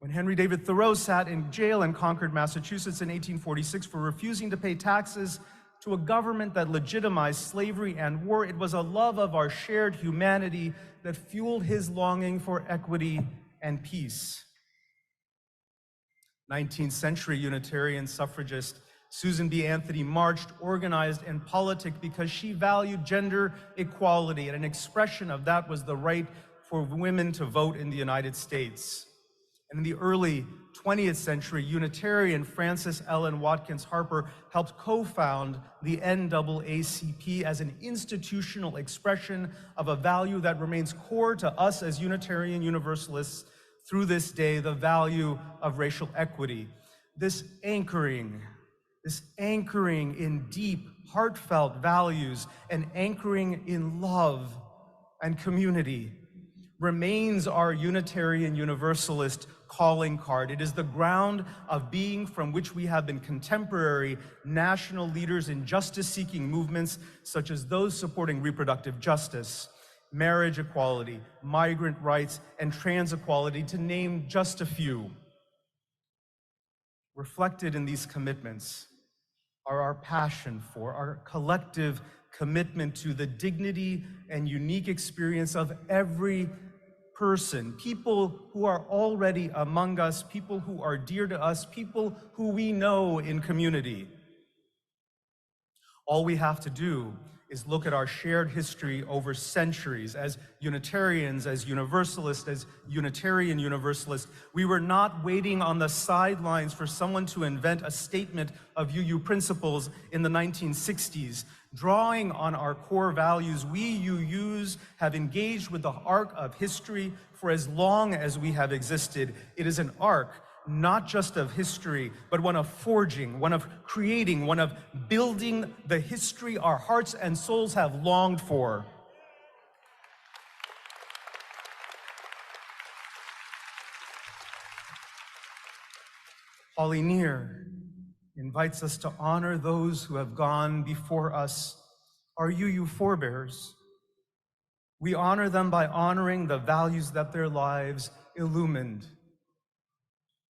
When Henry David Thoreau sat in jail in Concord, Massachusetts in 1846 for refusing to pay taxes to a government that legitimized slavery and war, it was a love of our shared humanity that fueled his longing for equity and peace. 19th century Unitarian suffragist Susan B. Anthony marched, organized, and politic because she valued gender equality, and an expression of that was the right for women to vote in the United States. And in the early 20th century, Unitarian Frances Ellen Watkins Harper helped co-found the NAACP as an institutional expression of a value that remains core to us as Unitarian Universalists through this day, the value of racial equity. This anchoring in deep, heartfelt values and anchoring in love and community remains our Unitarian Universalist calling card. It is the ground of being from which we have been contemporary national leaders in justice-seeking movements such as those supporting reproductive justice, marriage equality, migrant rights, and trans equality, to name just a few. Reflected in these commitments are our passion for, our collective commitment to the dignity and unique experience of every person, people who are already among us, people who are dear to us, people who we know in community. All we have to do is look at our shared history over centuries. As Unitarians, as Universalists, as Unitarian Universalists, we were not waiting on the sidelines for someone to invent a statement of UU principles in the 1960s. Drawing on our core values, we UUs have engaged with the arc of history for as long as we have existed. It is an arc not just of history, but one of forging, one of creating, one of building the history our hearts and souls have longed for. Holly Near invites us to honor those who have gone before us, our UU forebears. We honor them by honoring the values that their lives illumined.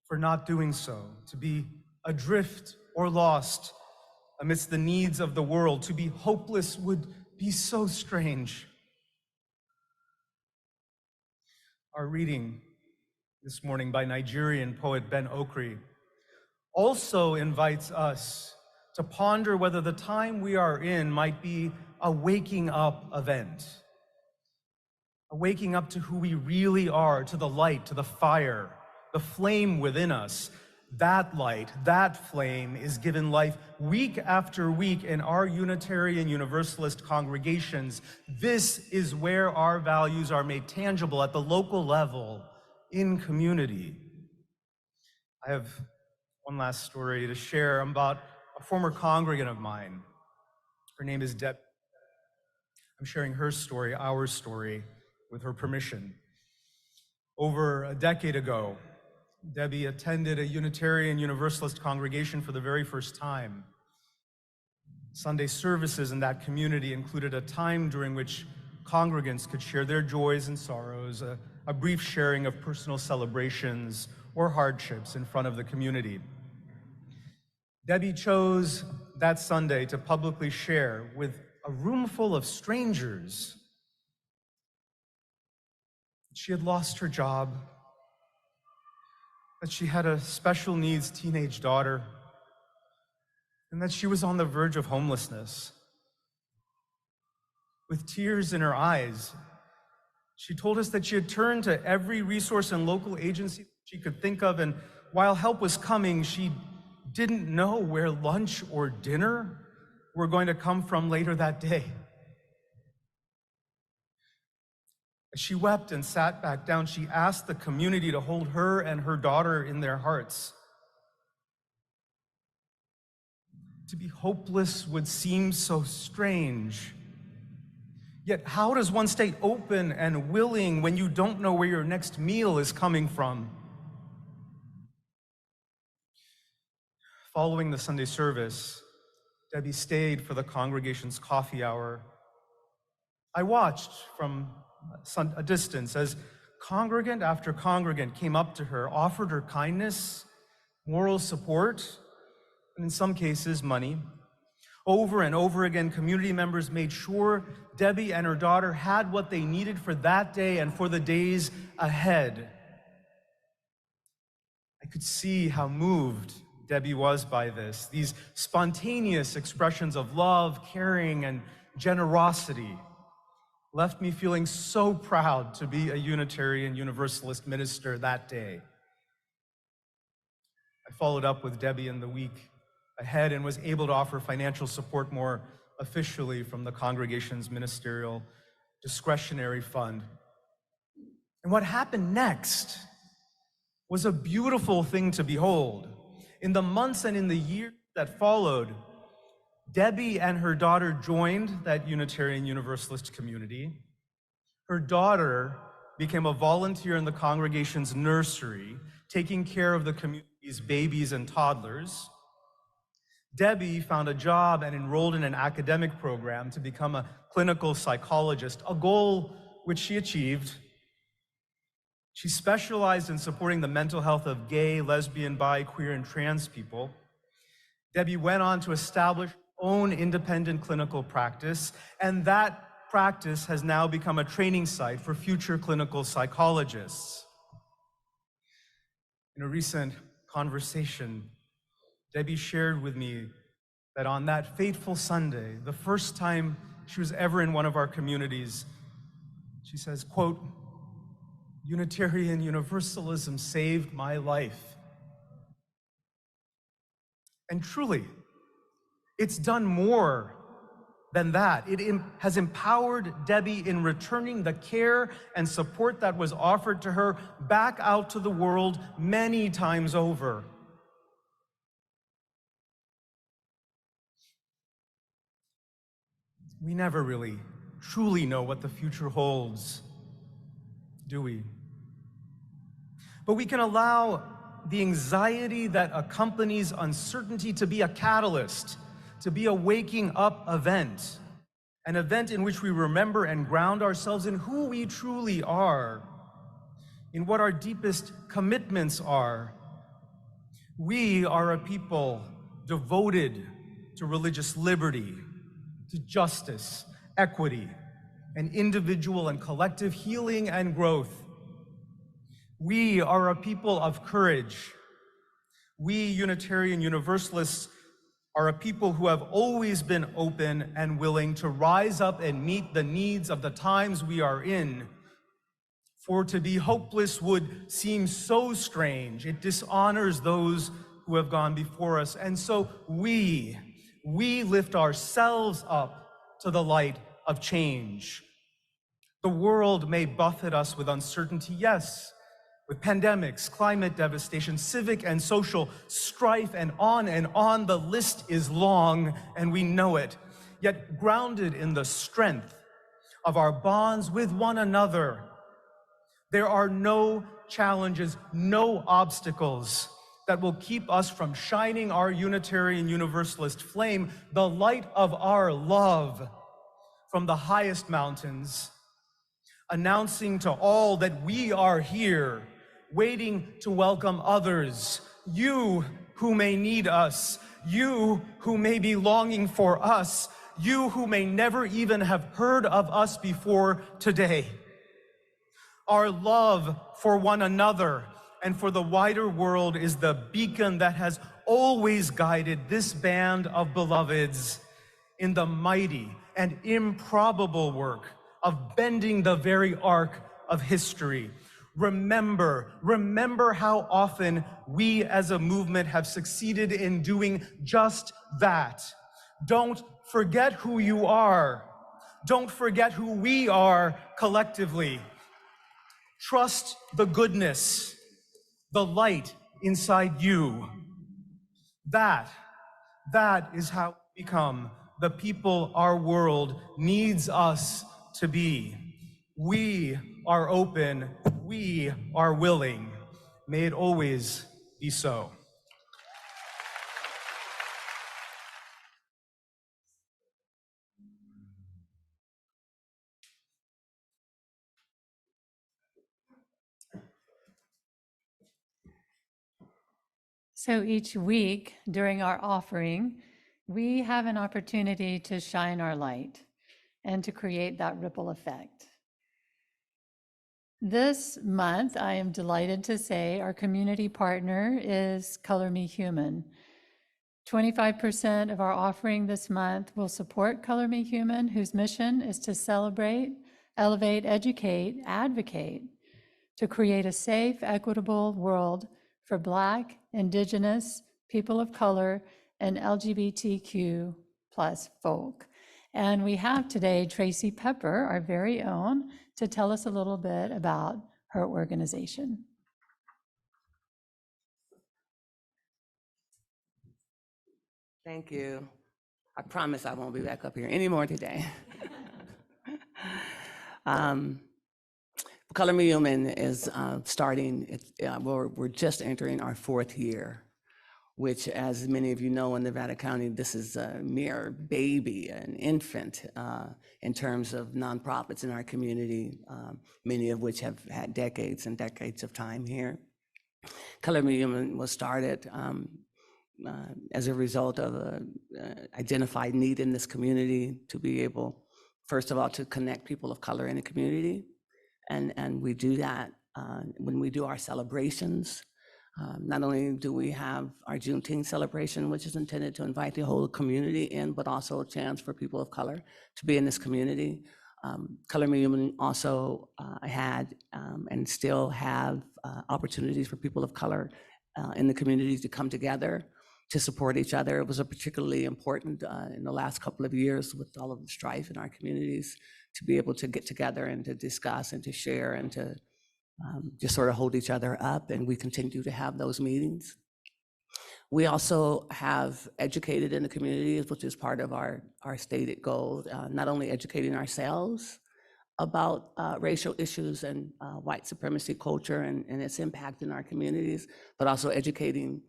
For not doing so, to be adrift or lost amidst the needs of the world, to be hopeless would be so strange. Our reading this morning by Nigerian poet Ben Okri also invites us to ponder whether the time we are in might be a waking up event, a waking up to who we really are, to the light, to the fire, the flame within us. That light, that flame is given life week after week in our Unitarian Universalist congregations. This is where our values are made tangible at the local level, in community. I have one last story to share about a former congregant of mine. Her name is Deb. I'm sharing her story, our story, with her permission. Over a decade ago, Debbie attended a Unitarian Universalist congregation for the very first time. Sunday services in that community included a time during which congregants could share their joys and sorrows, a brief sharing of personal celebrations or hardships in front of the community. Debbie chose that Sunday to publicly share with a room full of strangers that she had lost her job, that she had a special needs teenage daughter, and that she was on the verge of homelessness. With tears in her eyes, she told us that she had turned to every resource and local agency she could think of, and while help was coming, she didn't know where lunch or dinner were going to come from later that day. As she wept and sat back down, she asked the community to hold her and her daughter in their hearts. To be hopeless would seem so strange. Yet how does one stay open and willing when you don't know where your next meal is coming from? Following the Sunday service, Debbie stayed for the congregation's coffee hour. I watched from a distance as congregant after congregant came up to her, offered her kindness, moral support, and in some cases, money. Over and over again, community members made sure Debbie and her daughter had what they needed for that day and for the days ahead. I could see how moved Debbie was by this, these spontaneous expressions of love, caring, and generosity left me feeling so proud to be a Unitarian Universalist minister that day. I followed up with Debbie in the week ahead and was able to offer financial support more officially from the congregation's ministerial discretionary fund. And what happened next was a beautiful thing to behold. In the months and in the years that followed, Debbie and her daughter joined that Unitarian Universalist community. Her daughter became a volunteer in the congregation's nursery, taking care of the community's babies and toddlers. Debbie found a job and enrolled in an academic program to become a clinical psychologist, a goal which she achieved. She specialized in supporting the mental health of gay, lesbian, bi, queer, and trans people. Debbie went on to establish her own independent clinical practice, and that practice has now become a training site for future clinical psychologists. In a recent conversation, Debbie shared with me that on that fateful Sunday, the first time she was ever in one of our communities, she says, quote, "Unitarian Universalism saved my life." And truly, it's done more than that. It has empowered Debbie in returning the care and support that was offered to her back out to the world many times over. We never really truly know what the future holds, do we? But we can allow the anxiety that accompanies uncertainty to be a catalyst, to be a waking up event, an event in which we remember and ground ourselves in who we truly are, in what our deepest commitments are. We are a people devoted to religious liberty, to justice, equity, and individual and collective healing and growth. We are a people of courage. We Unitarian Universalists are a people who have always been open and willing to rise up and meet the needs of the times we are in. For to be hopeless would seem so strange. It dishonors those who have gone before us. And so we lift ourselves up to the light of change. The world may buffet us with uncertainty, yes, with pandemics, climate devastation, civic and social strife, and on the list is long, and we know it. Yet grounded in the strength of our bonds with one another, there are no challenges, no obstacles that will keep us from shining our Unitarian Universalist flame, the light of our love, from the highest mountains, announcing to all that we are here, waiting to welcome others, you who may need us, you who may be longing for us, you who may never even have heard of us before today. Our love for one another and for the wider world is the beacon that has always guided this band of beloveds in the mighty and improbable work of bending the very arc of history. Remember how often we as a movement have succeeded in doing just that. Don't forget who you are. Don't forget who we are collectively. Trust the goodness, the light inside you. That is how we become the people our world needs us to be. We are open, we are willing. May it always be so. So each week during our offering, we have an opportunity to shine our light and to create that ripple effect. This month, I am delighted to say our community partner is Color Me Human. 25% of our offering this month will support Color Me Human, whose mission is to celebrate, elevate, educate, advocate, to create a safe, equitable world for Black, Indigenous, people of color, and LGBTQ plus folk. And we have today Tracy Pepper, our very own, to tell us a little bit about her organization. Thank you. I promise I won't be back up here anymore today. Color Me Human is starting, we're just entering our 4th year, which, as many of you know, in Nevada County, this is a mere baby, an infant, in terms of nonprofits in our community, many of which have had decades and decades of time here. Color Me Human was started as a result of an identified need in this community to be able, first of all, to connect people of color in the community. And we do that when we do our celebrations. Not only do we have our Juneteenth celebration, which is intended to invite the whole community in, but also a chance for people of color to be in this community. Color Me Human also had and still have opportunities for people of color in the community to come together, to support each other. It was particularly important in the last couple of years with all of the strife in our communities to be able to get together and to discuss and to share and to just sort of hold each other up, and we continue to have those meetings. We also have educated in the communities, which is part of our stated goal, not only educating ourselves about racial issues and white supremacy culture and its impact in our communities, but also educating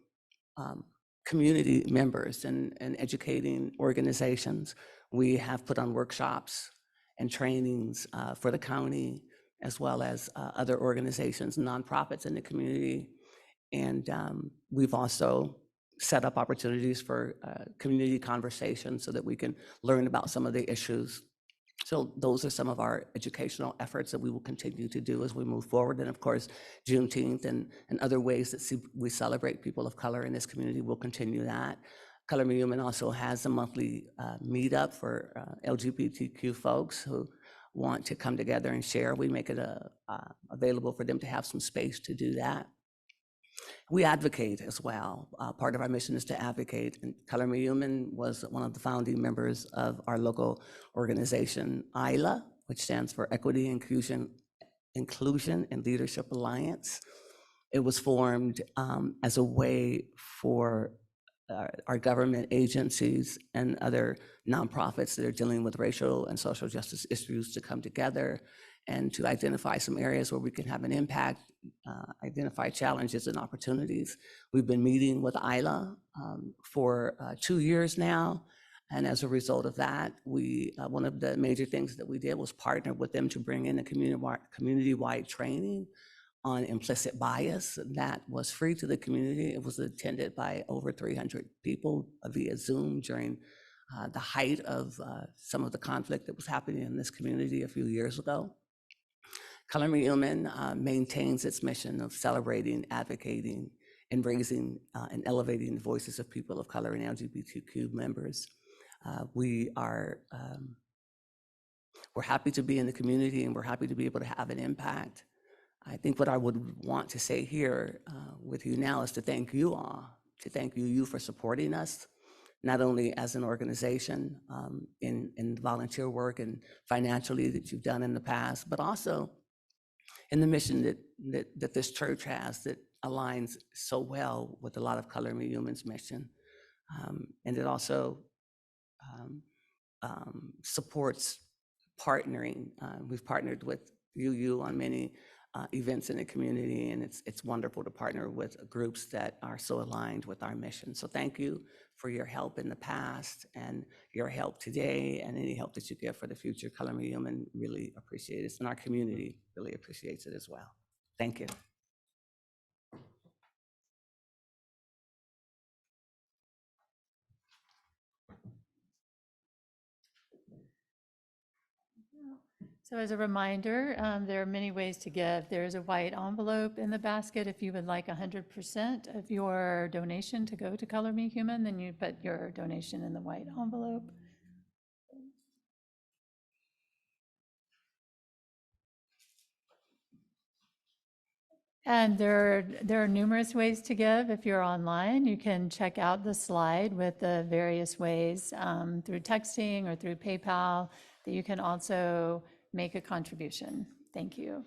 community members and educating organizations. We have put on workshops and trainings for the county, as well as other organizations, nonprofits in the community. And we've also set up opportunities for community conversations so that we can learn about some of the issues. So those are some of our educational efforts that we will continue to do as we move forward. And of course, Juneteenth and other ways that we celebrate people of color in this community, we'll continue that. Color Me Human also has a monthly meetup for LGBTQ folks who want to come together and share. We make it available for them to have some space to do that. We advocate as well. Part of our mission is to advocate. And Color Me Human was one of the founding members of our local organization, ILA, which stands for Equity, Inclusion and Leadership Alliance. It was formed as a way for our government agencies and other nonprofits that are dealing with racial and social justice issues to come together and to identify some areas where we can have an impact, identify challenges and opportunities. We've been meeting with ILA for 2 years now. And as a result of that, one of the major things that we did was partner with them to bring in a community-wide training on implicit bias that was free to the community. It was attended by over 300 people via Zoom during the height of some of the conflict that was happening in this community a few years ago. Color Me Human maintains its mission of celebrating, advocating, and raising and elevating the voices of people of color and LGBTQ members. We're happy to be in the community, and we're happy to be able to have an impact. I think what I would want to say here with you now is to thank you all, to thank you for supporting us, not only as an organization in volunteer work and financially that you've done in the past, but also and the mission that this church has that aligns so well with a lot of Color Me Human's mission. And it also supports partnering. We've partnered with UU on many events in the community, and it's wonderful to partner with groups that are so aligned with our mission. So thank you for your help in the past and your help today, and any help that you give for the future. Color Me Human really appreciates it, and our community really appreciates it as well. Thank you. So as a reminder, there are many ways to give. There's a white envelope in the basket. If you would like 100% of your donation to go to Color Me Human, then you put your donation in the white envelope. And there are numerous ways to give. If you're online, you can check out the slide with the various ways through texting or through PayPal that you can also make a contribution. Thank you.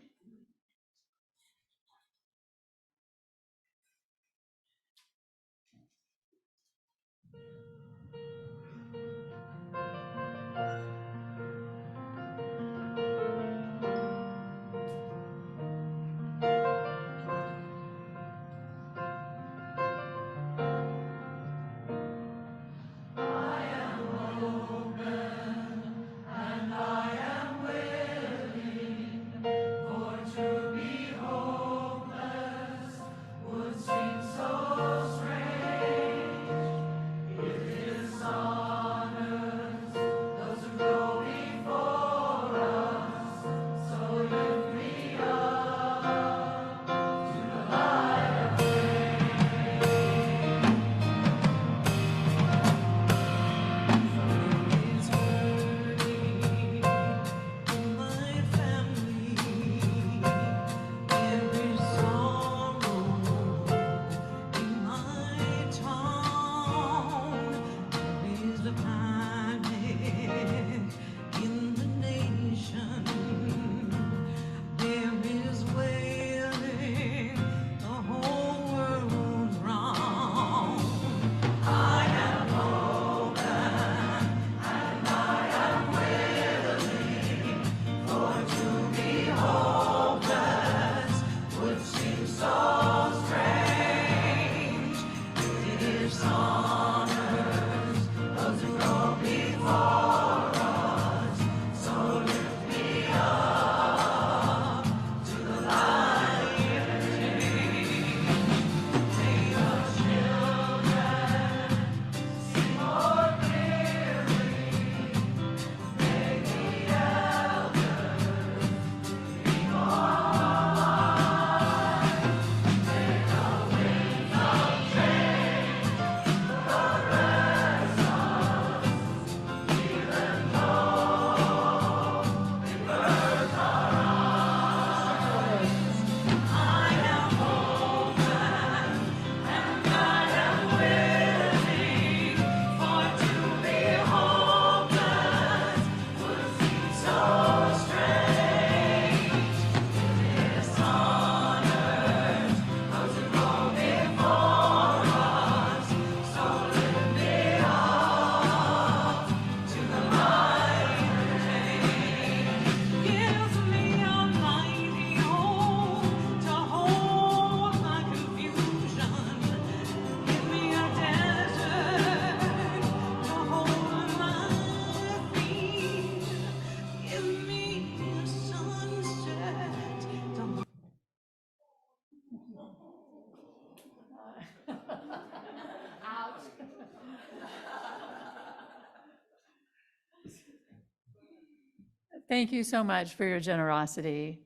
Thank you so much for your generosity.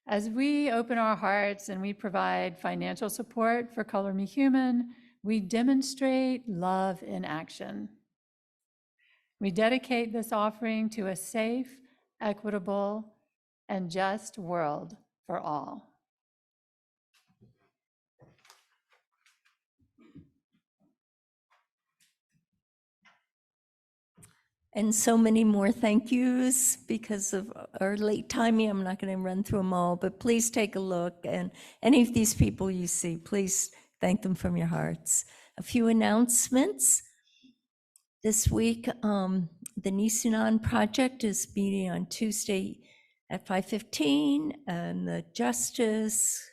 As we open our hearts and we provide financial support for Color Me Human, we demonstrate love in action. We dedicate this offering to a safe, equitable, and just world for all. And so many more thank yous because of our late timing. I'm not going to run through them all, but please take a look. And any of these people you see, please thank them from your hearts. A few announcements. This week, the Nisunan Project is meeting on Tuesday at 5:15, and the Justice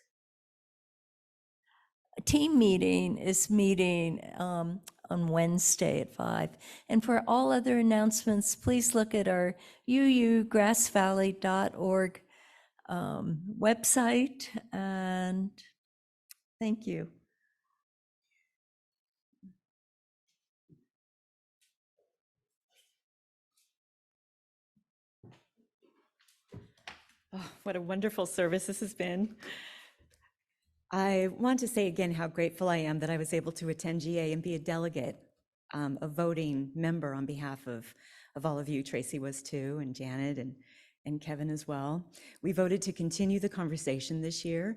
team meeting is meeting on Wednesday at 5. And for all other announcements, please look at our uugrassvalley.org website, and thank you. Oh, what a wonderful service this has been. I want to say again how grateful I am that I was able to attend GA and be a delegate, a voting member on behalf of all of you. Tracy was too, and Janet and Kevin as well. We voted to continue the conversation this year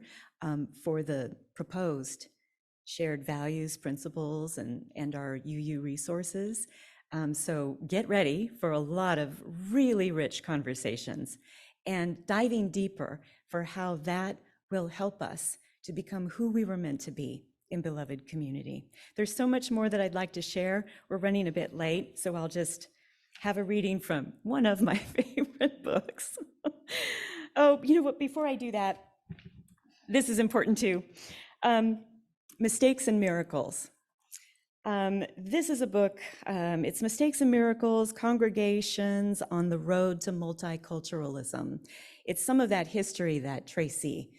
for the proposed shared values, principles, and our UU resources. So get ready for a lot of really rich conversations and diving deeper for how that will help us to become who we were meant to be in beloved community. There's so much more that I'd like to share. We're running a bit late, so I'll just have a reading from one of my favorite books. Oh, you know what, before I do that, this is important too. Mistakes and Miracles. This is a book, it's Mistakes and Miracles, Congregations on the Road to Multiculturalism. It's some of that history that Tracy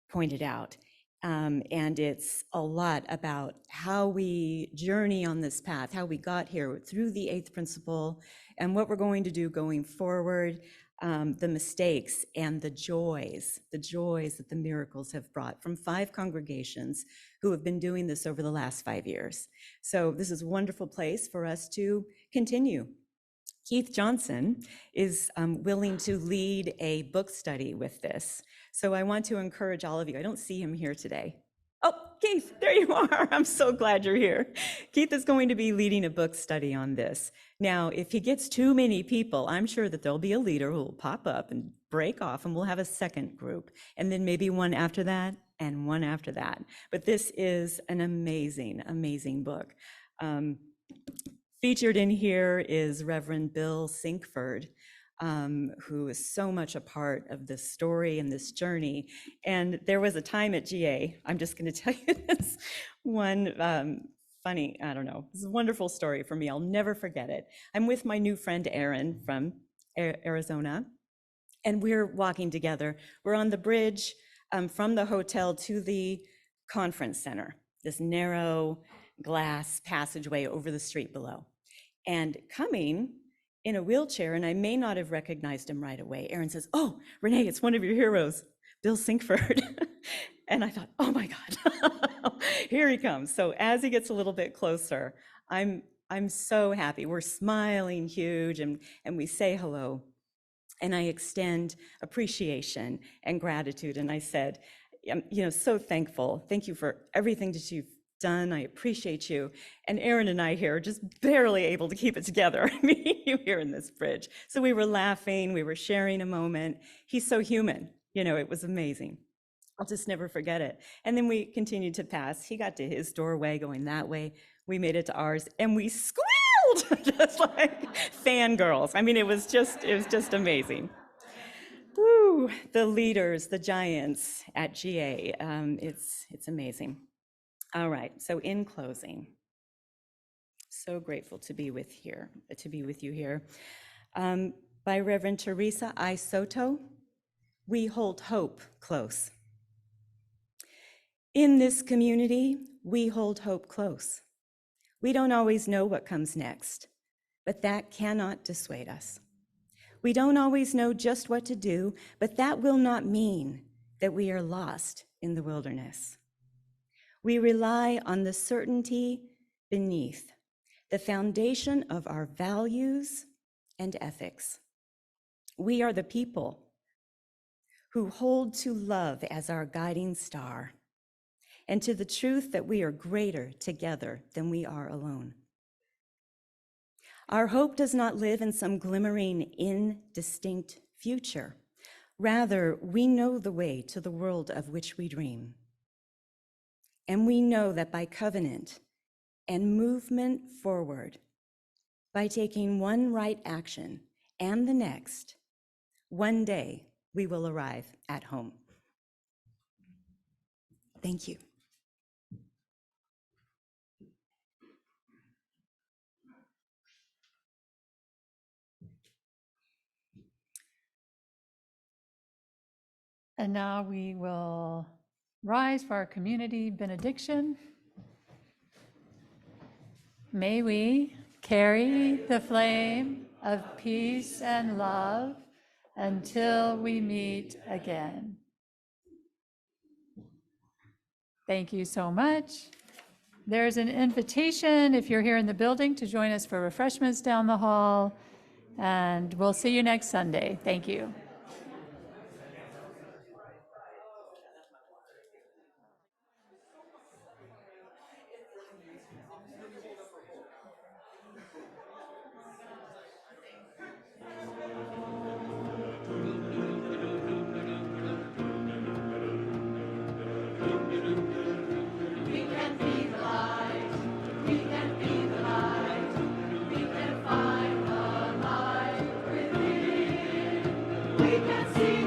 pointed out. And it's a lot about how we journey on this path, how we got here through the 8th principle, and what we're going to do going forward, the mistakes and the joys that the miracles have brought from 5 congregations who have been doing this over the last 5 years. So this is a wonderful place for us to continue. Keith Johnson is willing to lead a book study with this. So I want to encourage all of you. I don't see him here today. Oh, Keith, there you are. I'm so glad you're here. Keith is going to be leading a book study on this. Now, if he gets too many people, I'm sure that there'll be a leader who will pop up and break off, and we'll have a second group, and then maybe one after that and one after that. But this is an amazing, amazing book. Featured in here is Reverend Bill Sinkford, who is so much a part of this story and this journey. And there was a time at GA, I'm just going to tell you this one funny, I don't know, this is a wonderful story for me. I'll never forget it. I'm with my new friend Erin from Arizona, and we're walking together. We're on the bridge from the hotel to the conference center, this narrow glass passageway over the street below. And coming in a wheelchair, and I may not have recognized him right away, Erin says, "Oh, Renee, it's one of your heroes, Bill Sinkford." And I thought, oh my God, here he comes. So as he gets a little bit closer, I'm so happy. We're smiling huge, and we say hello. And I extend appreciation and gratitude. And I said, so thankful. Thank you for everything that you've done. I appreciate you. And Erin and I here are just barely able to keep it together. Me, you here in this bridge. So we were laughing, we were sharing a moment. He's so human, it was amazing. I'll just never forget it. And then we continued to pass. He got to his doorway going that way. We made it to ours, and we squealed just like fangirls. I mean, it was just amazing. Woo, the leaders, the giants at GA. It's amazing. All right, so in closing, so grateful to be with you here. By Reverend Teresa I. Soto, we hold hope close. In this community, we hold hope close. We don't always know what comes next, but that cannot dissuade us. We don't always know just what to do, but that will not mean that we are lost in the wilderness. We rely on the certainty beneath, the foundation of our values and ethics. We are the people who hold to love as our guiding star, and to the truth that we are greater together than we are alone. Our hope does not live in some glimmering, indistinct future. Rather, we know the way to the world of which we dream. And we know that by covenant and movement forward, by taking one right action and the next, one day we will arrive at home. Thank you. And now we will rise for our community benediction. May we carry the flame of peace and love until we meet again. Thank you so much. There's an invitation, if you're here in the building, to join us for refreshments down the hall. And we'll see you next Sunday. Thank you. We can see